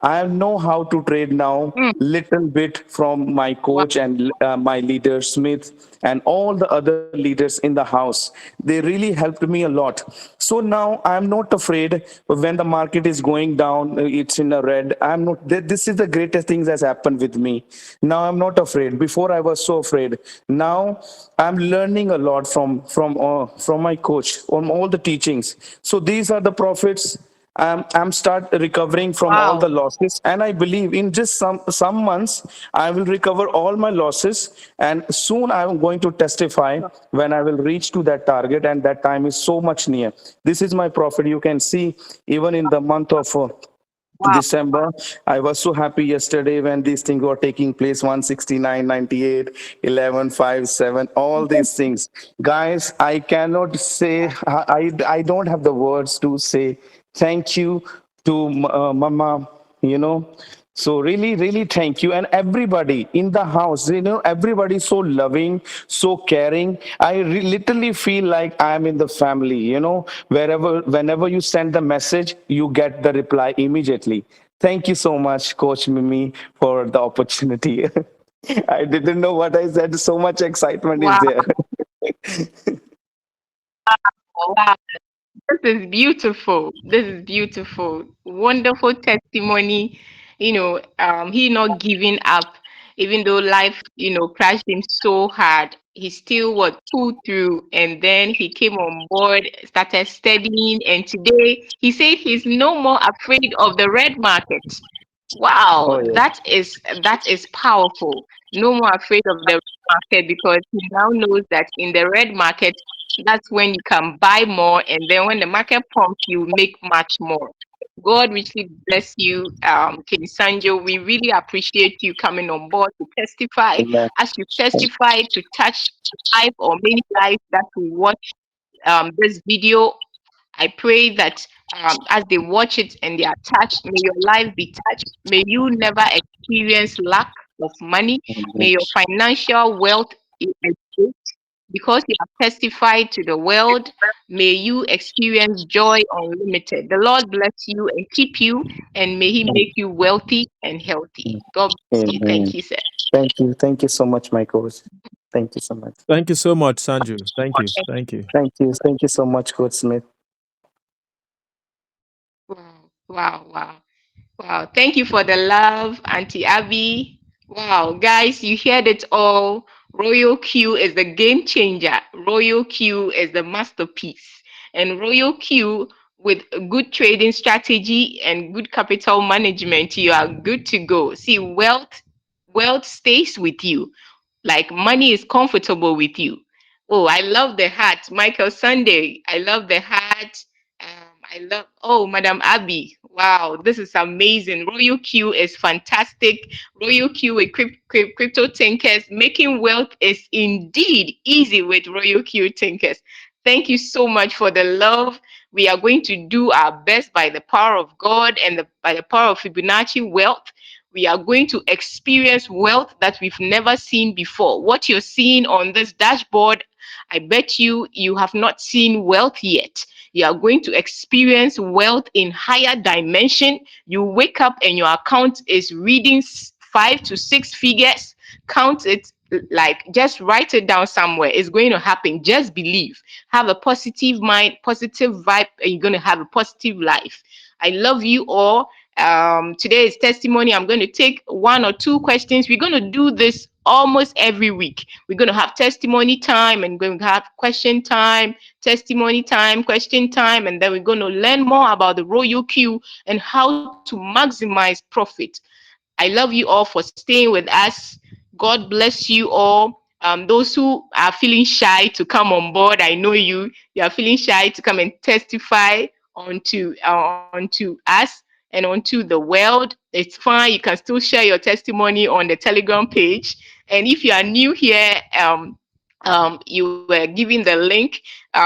I know how to trade now, Mm. little bit from my Wow. coach and my leader Smith and all the other leaders in the house. They really helped me a lot. So now I'm not afraid when the market is going down. It's in a red. I'm not. This is the greatest things that's happened with me. Now I'm not afraid. Before I was so afraid. Now I'm learning a lot from my coach on all the teachings. So these are the profits. I'm start recovering from all the Wow. losses, and I believe in just some months I will recover all my losses, and soon I'm going to testify when I will reach to that target, and that time is so much near. This is my profit. You can see even in the month of Wow. December. I was so happy yesterday when these things were taking place 169, 98, 11, 5, 7, all these things. Guys, I cannot say, I don't have the words to say thank you to Mama, you know. So really, really thank you. And everybody in the house, everybody is so loving, so caring. I literally feel like I'm in the family, whenever you send the message, you get the reply immediately. Thank you so much, Coach Mimi, for the opportunity. I didn't know what I said. So much excitement is Wow. there. Wow. This is beautiful. This is beautiful. Wonderful testimony. He not giving up, even though life, crashed him so hard. He still what pulled through, and then he came on board, started studying, and today he said he's no more afraid of the red market. Wow, Oh, yeah. that is powerful. No more afraid of the red market because he now knows that in the red market, that's when you can buy more, and then when the market pumps, you make much more. God richly bless you, King Sanjo. We really appreciate you coming on board to testify. Amen. As you testify to touch life or many lives that will watch this video, I pray that as they watch it and they are touched, may your life be touched. May you never experience lack of money. May your financial wealth increase because you have testified to the world. May you experience joy unlimited. The Lord bless you and keep you, and may He make you wealthy and healthy. God bless you. Thank Amen. you, sir. Thank you. Thank you so much, my coach. Thank you so much. Thank you so much, Sanju. Thank you. Thank you. Thank you. Thank you so much, Coach Smith. Wow, wow, wow. Wow, thank you for the love, Auntie Abby. Wow, guys, you heard it all. Royal Q is the game changer. Royal Q is the masterpiece. And Royal Q, with a good trading strategy and good capital management, you are good to go. See, wealth stays with you. Like money is comfortable with you. Oh, I love the hat. Michael Sunday. I love the hat. I love, oh, Madam Abby. Wow, this is amazing. Royal Q is fantastic. Royal Q with crypto thinkers. Making wealth is indeed easy with Royal Q thinkers. Thank you so much for the love. We are going to do our best by the power of God and by the power of Fibonacci wealth. We are going to experience wealth that we've never seen before. What you're seeing on this dashboard, I bet you have not seen wealth yet. You are going to experience wealth in higher dimension. You wake up and your account is reading 5 to 6 figures. Count it, like just write it down somewhere. It's going to happen. Just believe. Have a positive mind, positive vibe, and you're going to have a positive life. I love you all. Today is testimony. I'm going to take one or two questions. We're going to do this almost every week. We're going to have testimony time and going to have question time, testimony time, question time, and then we're going to learn more about the Royal Q and how to maximize profit. I love you all for staying with us. God bless you all. Those who are feeling shy to come on board, I know you. You are feeling shy to come and testify onto us and onto the world. It's fine. You can still share your testimony on the Telegram page. And if you are new here, you were given the link.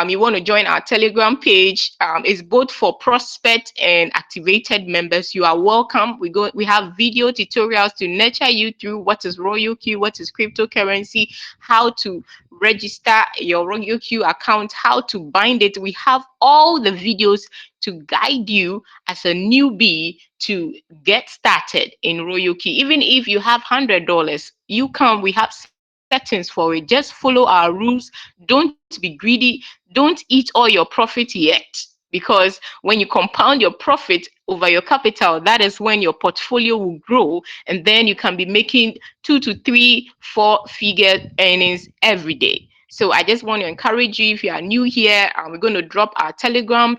You want to join our Telegram page. It's both for prospect and activated members. You are welcome. We have video tutorials to nurture you through what is Royal Q, what is cryptocurrency, how to register your Royal Q account, how to bind it. We have all the videos to guide you as a newbie to get started in Royal Q. Even if you have $100, you can. We have settings for it. Just follow our rules. Don't be greedy. Don't eat all your profit yet, because when you compound your profit over your capital, that is when your portfolio will grow, and then you can be making 2 to 3, 4 figure earnings every day. So I just want to encourage you, if you are new here, we're going to drop our Telegram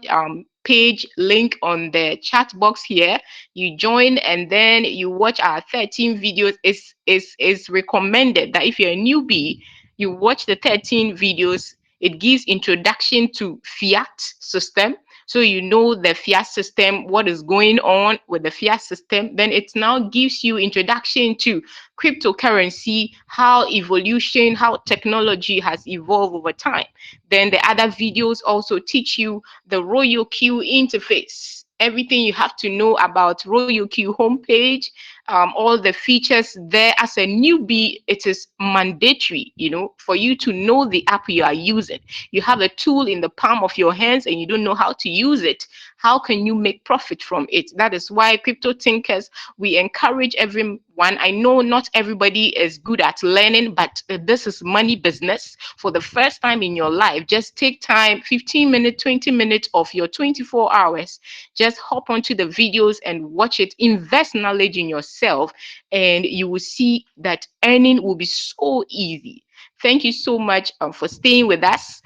page link on the chat box here. You join and then you watch our 13 videos. It's recommended that if you're a newbie, you watch the 13 videos. It gives introduction to fiat system. So you know the fiat system, what is going on with the fiat system. Then it now gives you introduction to cryptocurrency, how evolution, how technology has evolved over time. Then the other videos also teach you the Royal Q interface, everything you have to know about Royal Q homepage, all the features there. As a newbie, it is mandatory, for you to know the app you are using. You have a tool in the palm of your hands and you don't know how to use it. How can you make profit from it? That is why Crypto Thinkers, we encourage everyone. I know not everybody is good at learning, but this is money business. For the first time in your life, just take time, 15 minutes, 20 minutes of your 24 hours. Just hop onto the videos and watch it. Invest knowledge in yourself, and you will see that earning will be so easy. Thank you so much for staying with us.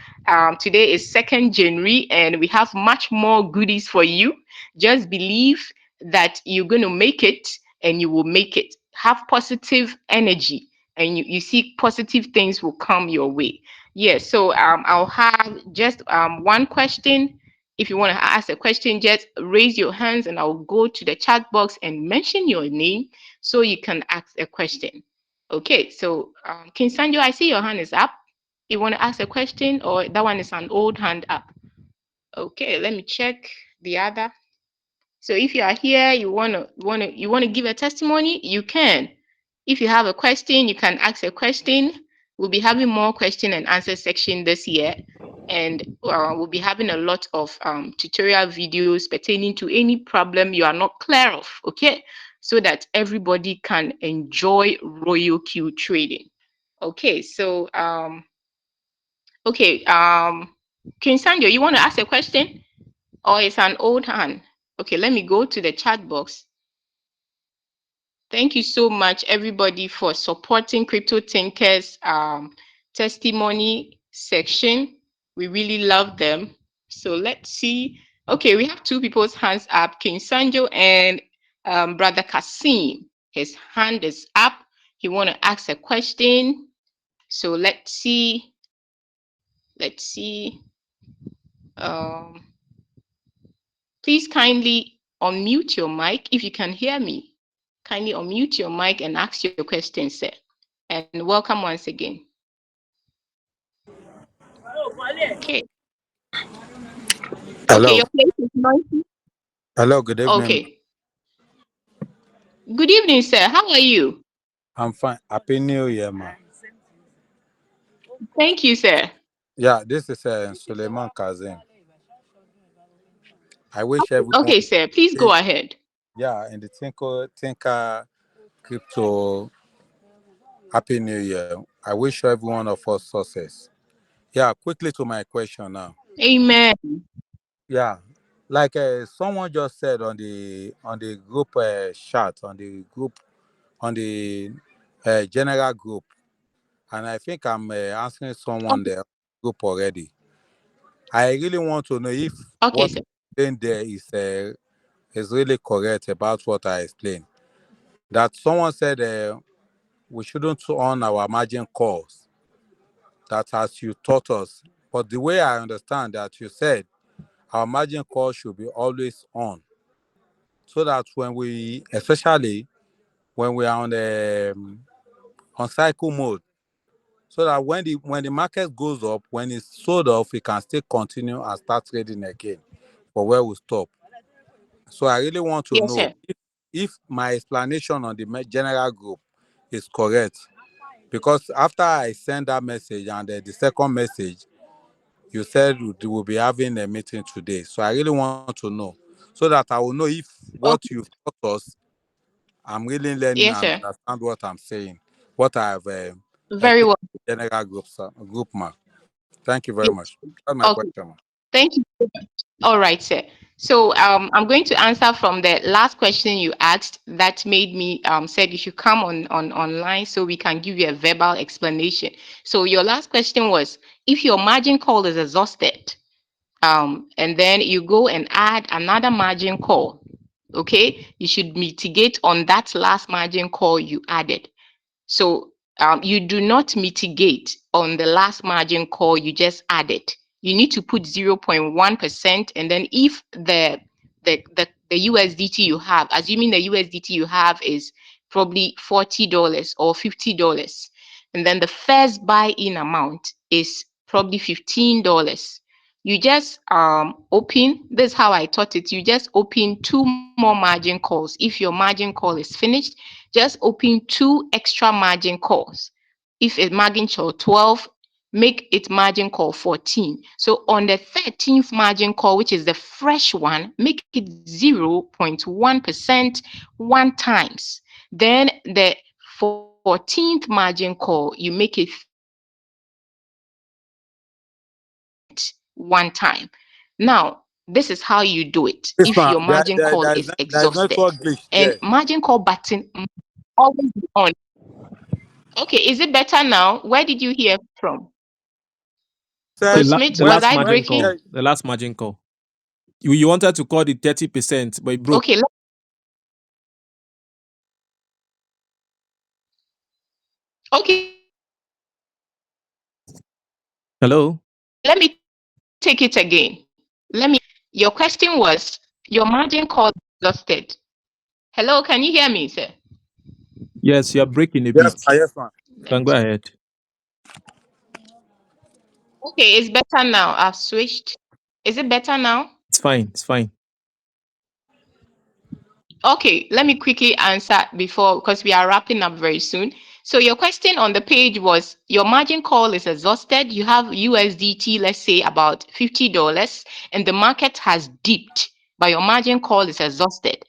Today is 2nd January, and we have much more goodies for you. Just believe that you're going to make it, and you will make it. Have positive energy, and you see positive things will come your way. Yes, so I'll have just one question. If you want to ask a question, just raise your hands and I'll go to the chat box and mention your name so you can ask a question. Okay, so King Sanjo, I see your hand is up. You want to ask a question, or that one is an old hand up? Okay, let me check the other. So if you are here, you wanna give a testimony, you can. If you have a question, you can ask a question. We'll be having more question and answer section this year, and we'll be having a lot of tutorial videos pertaining to any problem you are not clear of. Okay, so that everybody can enjoy Royal Q trading. Okay, so okay, King Sanjo, you want to ask a question, or it's an old hand? Okay, let me go to the chat box. Thank you so much, everybody, for supporting Crypto Thinkers testimony section. We really love them. So let's see. Okay, we have two people's hands up, King Sanjo and Brother Kasim. His hand is up. He want to ask a question. So let's see. Let's see. Um, Please kindly unmute your mic if you can hear me. Kindly unmute your mic and ask your question, sir. And welcome once again. Okay. Okay, Hello. your place is noisy. Hello, good evening. Okay. Good evening, sir. How are you? I'm fine. Happy New Year, man. Thank you, sir. Yeah, this is Suleiman Kazim. I wish Okay, everyone, sir. Please go ahead. yeah, in the Tinker Crypto, Happy New Year. I wish every one of us success. Yeah, quickly to my question now. Amen. Yeah, Like someone just said on the group chat, on the general group, and I think I'm answering someone there group already. I really want to know if Okay, what sir. I'm saying there is really correct about what I explained. That someone said we shouldn't on our margin calls. That as you taught us, but the way I understand that you said our margin call should be always so that when we, especially when we are on cycle mode, so that when the market goes up, when it's sold off, we can still continue and start trading again for where we stop. So I really want to Yes, know sir. if my explanation on the general group is correct. Because after I send that message and the second message, you said we will be having a meeting today. So I really want to know so that I will know if what Okay. you've taught us, I'm really learning Yes, and sir. understand what I'm saying, what I have Very explained well. to the general group, group man. Thank you very Yes. much. That's my Okay. question, man. Thank you so much. All right, sir. So I'm going to answer from the last question you asked that made me said you should come on online so we can give you a verbal explanation. So your last question was if your margin call is exhausted, and then you go and add another margin call, okay, you should mitigate on that last margin call you added. So you do not mitigate on the last margin call you just added. You need to put 0.1%. And then if the USDT you have, assuming the USDT you have is probably $40 or $50, and then the first buy-in amount is probably $15. You just open, this is how I taught it. You just open two more margin calls. If your margin call is finished, just open two extra margin calls. If a margin call 12, make it margin call 14. So on the 13th margin call, which is the fresh one, make it 0.1% one times. Then the 14th margin call, you make it 3% one time. Now, this is how you do it This if man, your margin call is there is exhausted. network glitch And there. margin call button always be on. Okay, is it better now? Where did you hear from? Said Coach Smith, The was last I when margin breaking? call. The last margin call. You wanted to call the 30%, but it broke. Okay, okay, Hello? let me take it again. Your question was your margin call exhausted. Hello, can you hear me, sir? Yes, you're breaking a yes, bit. yes, man. Let Can me go check. ahead. Okay, it's better now. I've switched. Is it better now? It's fine. It's fine. Okay, let me quickly answer before because we are wrapping up very soon. So your question on the page was your margin call is exhausted. You have USDT, let's say about $50, and the market has dipped, but your margin call is exhausted.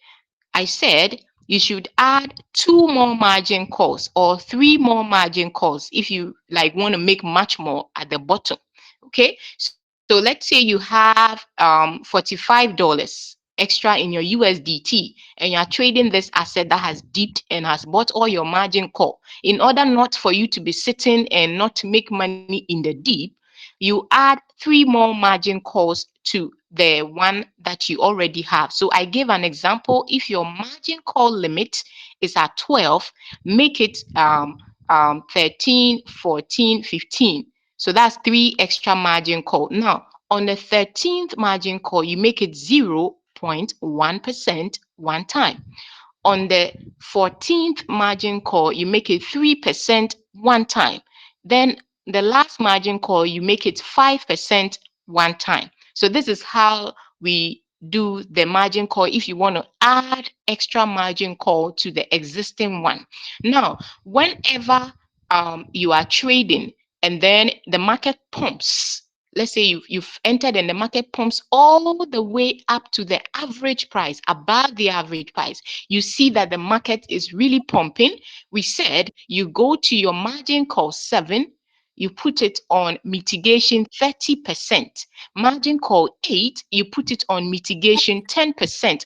I said you should add two more margin calls or three more margin calls if you like want to make much more at the bottom. Okay, so let's say you have $45 extra in your USDT and you are trading this asset that has dipped and has bought all your margin call. In order not for you to be sitting and not make money in the dip, you add three more margin calls to the one that you already have. So I gave an example. If your margin call limit is at 12, make it 13, 14, 15. So that's three extra margin call. Now, on the 13th margin call, you make it 0.1% one time. On the 14th margin call, you make it 3% one time. Then the last margin call, you make it 5% one time. So this is how we do the margin call if you want to add extra margin call to the existing one. Now, whenever you are trading and then the market pumps, let's say you've entered and the market pumps all the way up to the average price, above the average price, you see that the market is really pumping. We said you go to your margin call 7, you put it on mitigation 30%. Margin call 8, you put it on mitigation 10%.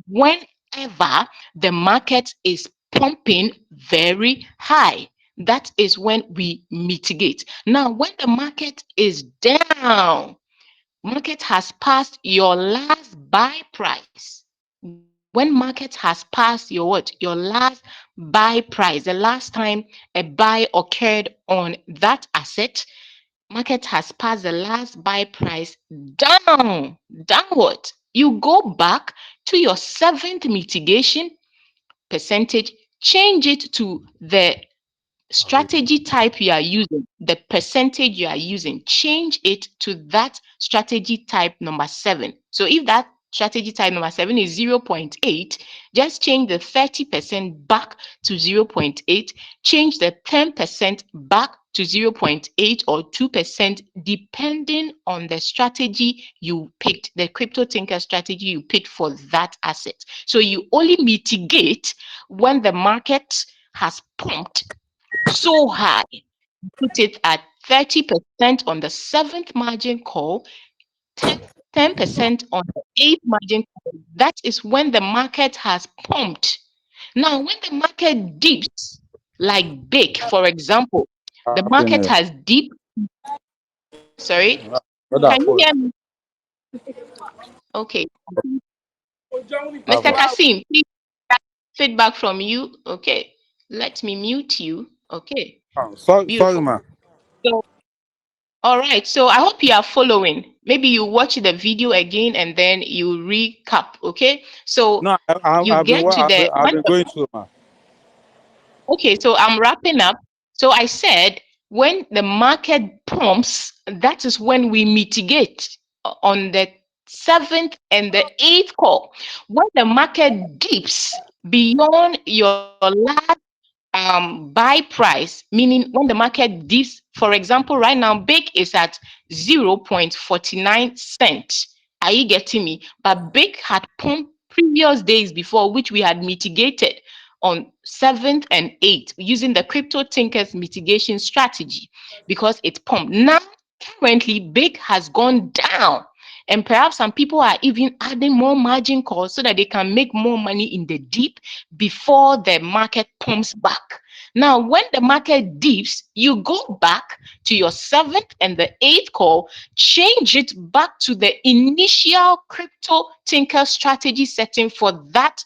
Whenever the market is pumping very high, that is when we mitigate. Now, when the market is down, market has passed your last buy price. When market has passed your what? Your last buy price, the last time a buy occurred on that asset, market has passed the last buy price downward. You go back to your seventh mitigation percentage, change it to the strategy type you are using, the percentage you are using, change it to that strategy type number 7. So if that strategy type number 7 is 0.8, just change the 30% back to 0.8, change the 10% back to 0.8 or 2%, depending on the strategy you picked, the crypto tinker strategy you picked for that asset. So you only mitigate when the market has pumped so high. Put it at 30% on the seventh margin call, 10% on the eighth margin call. That is when the market has pumped. Now, when the market dips, like big, for example, the market Happiness. has dipped. Sorry, Brother can you Paul. hear me? Okay. Have Mr. a- Kasim, please feedback from you. Okay. Let me mute you. Okay. Sorry, Beautiful. man. So all right, so I hope you are following. Maybe you watch the video again and then you recap, okay? So No, you get to the I've been going through, man. okay, so I'm wrapping up. So I said when the market pumps, that is when we mitigate on the seventh and the eighth call. When the market dips beyond your last buy price, meaning when the market dips, for example, right now, big is at 0.49 cents. Are you getting me? But big had pumped previous days before, which we had mitigated on 7th and 8th using the crypto tinkers mitigation strategy because it pumped. Now, currently, big has gone down. And perhaps some people are even adding more margin calls so that they can make more money in the deep before the market pumps back. Now, when the market dips, you go back to your seventh and the eighth call, change it back to the initial crypto tinker strategy setting for that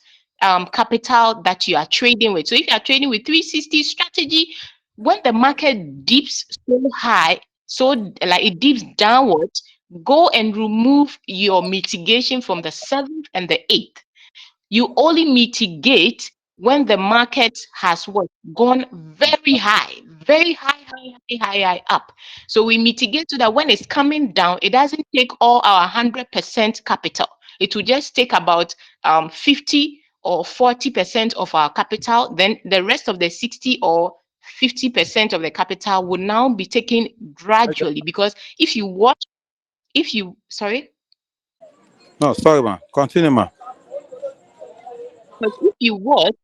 capital that you are trading with. So if you are trading with 360 strategy, when the market dips so high, so like it dips downwards, go and remove your mitigation from the seventh and the eighth. You only mitigate when the market has what gone very high up. So we mitigate so that when it's coming down, it doesn't take all our 100% capital. It will just take about 50 or 40% of our capital. Then the rest of the 60 or 50% of the capital will now be taken gradually because if you watch, if you sorry, No, sorry, man. Continue, man. but if you watch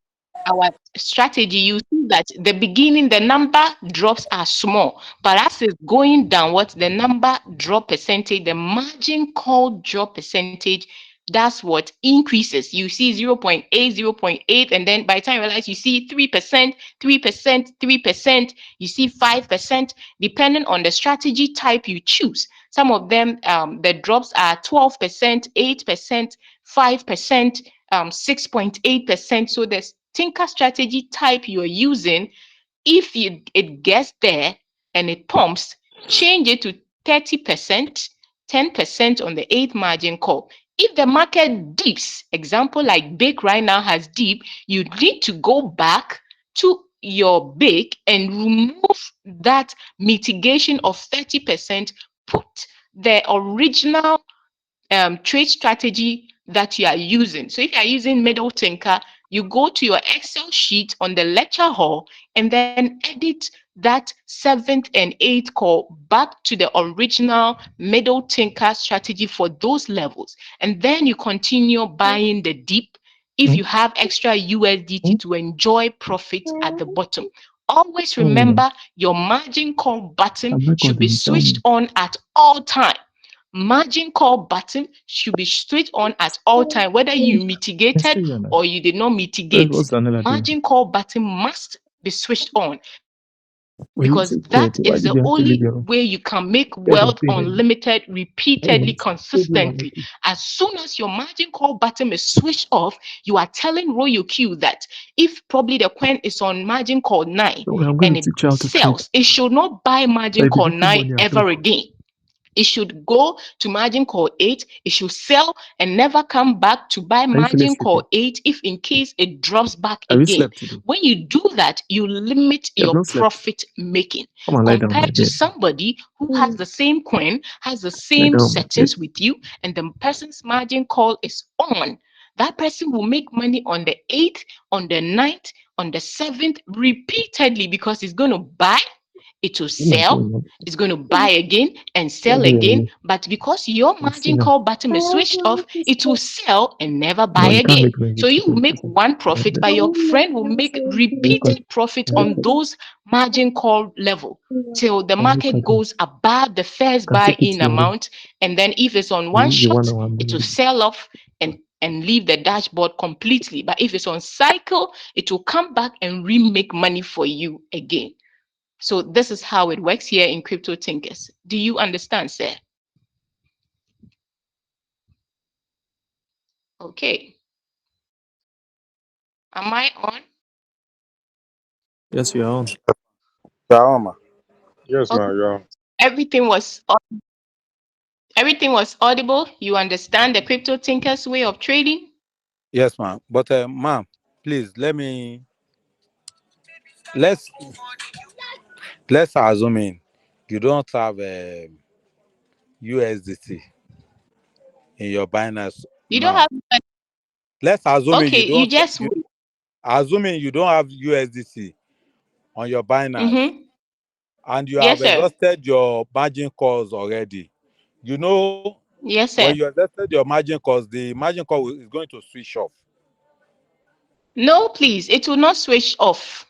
our strategy, you see that the beginning, the number drops are small, but as it's going downwards, the number drop percentage, the margin call drop percentage, that's what increases. You see 0.8, 0.8, and then by the time you realize you see 3%, 3%, 3%, you see 5%, depending on the strategy type you choose. Some of them, the drops are 12%, 8%, 5%, 6.8%. So the tinker strategy type you're using, if it gets there and it pumps, change it to 30%, 10% on the eighth margin call. If the market dips, example like bake right now has deep, you need to go back to your bake and remove that mitigation of 30%, put the original trade strategy that you are using. So if you are using middle tinker, you go to your Excel sheet on the lecture hall and then edit that seventh and eighth call back to the original middle tinker strategy for those levels. And then you continue buying the dip if you have extra USDT to enjoy profit at the bottom. always Oh, remember your margin call button I'm should be recording. Tell switched me. on at all time. Margin call button should be switched on at all time, whether you I mitigated say you're not. or you did not mitigate. What's another thing? Margin call button must be switched on because that When you is say the code, only why did you way have to you leave your can room? make wealth Yeah, don't pay unlimited, him. repeatedly, Oh, it's code you consistently. want to. As soon as your margin call button is switched off, you are telling Royal Q that if probably the coin is on margin call 9 Don't worry, I'm and going to it teach you how to trade. sells, it should not buy So margin if you're call making 9 money at all, ever again. It should go to margin call 8. It should sell and never come back to buy are you feeling margin sleepy? call 8 if in case it drops back Have you again. slept today? When you do that, you limit You have your not slept. profit making Come and lie down on my compared to bed. somebody who has the same coin, has the Lie same down on my bed. settings with you, and the person's margin call is on. That person will make money on the 8th, on the 9th, on the 7th repeatedly because he's going to buy, it will What am I sell, doing? it's going to buy again and What sell do you again. mean? But because your You see margin now. call button is switched off, it will sell and never buy No, you can't again. make money So with you will make 20%. one profit, but your friend will make Are you repeated recording? profit Are you on recording? those margin call level till the Are you market recording? goes above the You first can buy take it in to your room. amount. And then if it's on You one use the shot, 1 hour it will movie. sell off and leave the dashboard completely. But if it's on cycle, it will come back and remake money for you again. So this is how it works here in Crypto Tinkers. Do you understand, sir? Okay. Am I on? Yes, you're on. Shawama. Yes, Okay. man. Yeah. Everything was everything was audible. You understand the Crypto Tinkers way of trading? Yes, ma'am. But ma'am, please let's let's assume you don't have USDT in your Binance You don't now. have Let's assume you okay, you don't just you assuming you don't have USDT on your Binance mm-hmm. and you have Yes, sir. exhausted your margin calls already. You know, Yes, when sir. you exhausted your margin calls, the margin call is going to switch off. No, please, it will not switch off.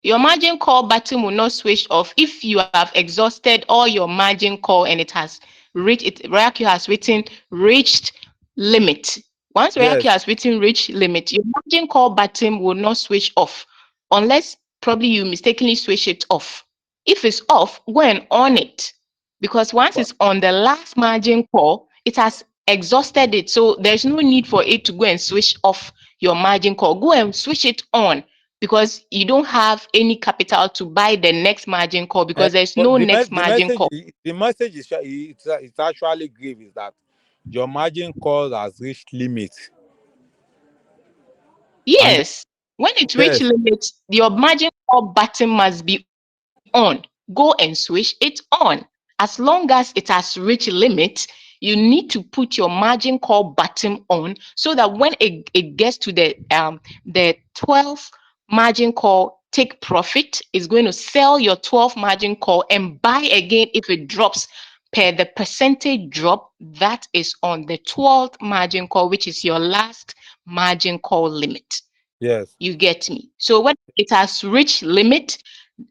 Your margin call button will not switch off if you have exhausted all your margin call and it has reached it. React has written reached limit. Once React Yes, has written reach limit, your margin call button will not switch off unless probably you mistakenly switch it off. If it's off, go and on it because once but it's on the last margin call, it has exhausted it. So there's no need for it to go and switch off your margin call. Go and switch it on because you don't have any capital to buy the next margin call because there's but no next margin call. the message is it's actually give is that your margin calls has reached limit, and Yes, when it reach yes, limit, your margin call button must be on. Go and switch it on. As long as it has reached limit, you need to put your margin call button on so that when it gets to the 12th margin call take profit is going to sell your 12th margin call and buy again if it drops per the percentage drop that is on the 12th margin call, which is your last margin call limit. yes, You get me? So when it has reached limit,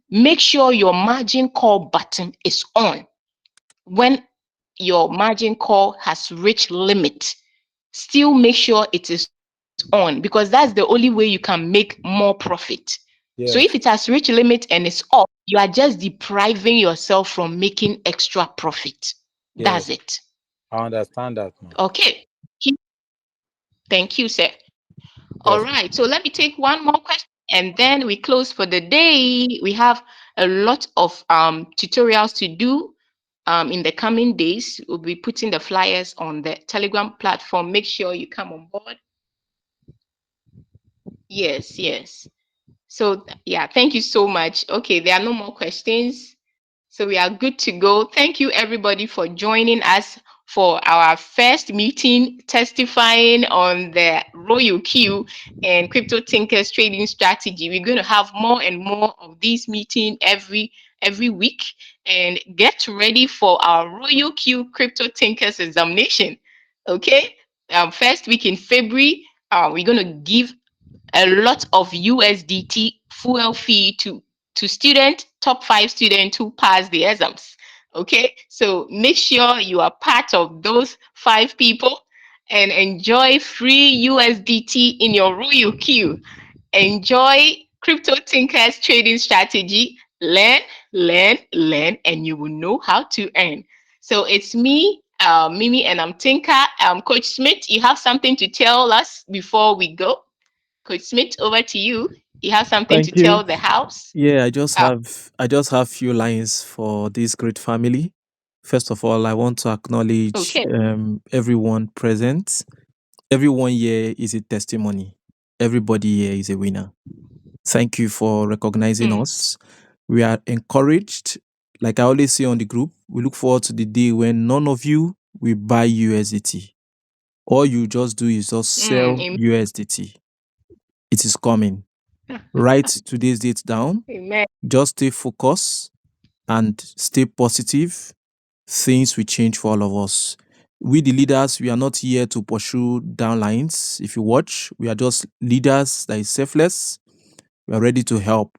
make sure your margin call button is on. When your margin call has reached limit, still make sure it is on because that's the only way you can make more profit. So if it yes, has reached limit and it's off, you are just depriving yourself from making extra profit. That's yes. it. I understand that, man. Okay. Thank you, sir. All Yes, ma'am. right. So let me take one more question and then we close for the day. We have a lot of tutorials to do in the coming days. We'll be putting the flyers on the Telegram platform. Make sure you come on board. Yes, yes. So, yeah, thank you so much. Okay, there are no more questions. So we are good to go. Thank you, everybody, for joining us for our first meeting testifying on the Royal Q and Crypto Tinkers trading strategy. We're going to have more and more of these meetings every week. And get ready for our Royal Q Crypto Tinkers examination. Okay, first week in February, we're going to give a lot of USDT fuel fee to to top 5 students who pass the exams. Okay, so make sure you are part of those 5 people and enjoy free USDT in your Royal queue. Enjoy Crypto Thinkers trading strategy. Learn, learn, and you will know how to earn. So it's me, Mimi, and I'm Tinker. Coach Smith, you have something to tell us before we go? Coach Smith, over to you. You have something to Thank you. tell the house? Yeah, Uh, I just have few lines for this great family. First of all, I want to acknowledge okay. everyone present. Everyone here is a testimony. Everybody here is a winner. Thank you for recognizing Mm, us. We are encouraged. Like I always say on the group, we look forward to the day when none of you will buy USDT. All you just do is just sell amen. USDT. It is coming. Write today's date down. Amen. Just stay focused and stay positive. Things will change for all of us. We, the leaders, we are not here to pursue downlines. If you watch, we are just leaders that is selfless. We are ready to help.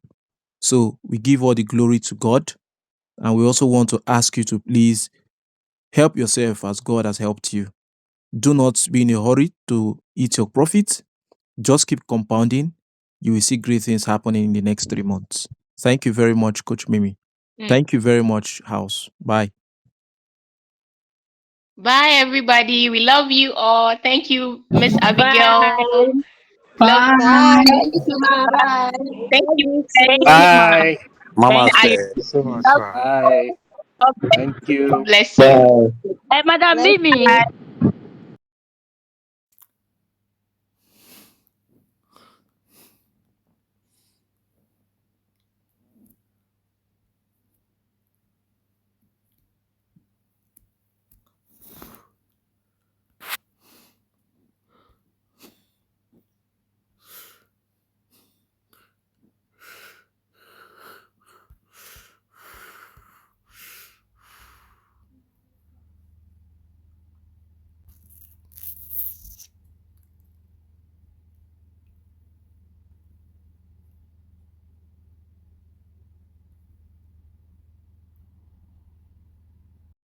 So we give all the glory to God. And we also want to ask you to please help yourself as God has helped you. Do not be in a hurry to eat your profit. Just keep compounding. You will see great things happening in the next 3 months. Thank you very much, Coach Mimi. Mm. Thank you very much, House. Bye. Bye, everybody. We love you all. Thank you, Miss Abigail. Bye. Love you. Bye. Thank you, Mama. Thank Love you. you Thank too. you. Bye. Mama Thank I you. said, So much God fun. Bye. God Thank you. bless you. Bye. Madam Bye. Mimi.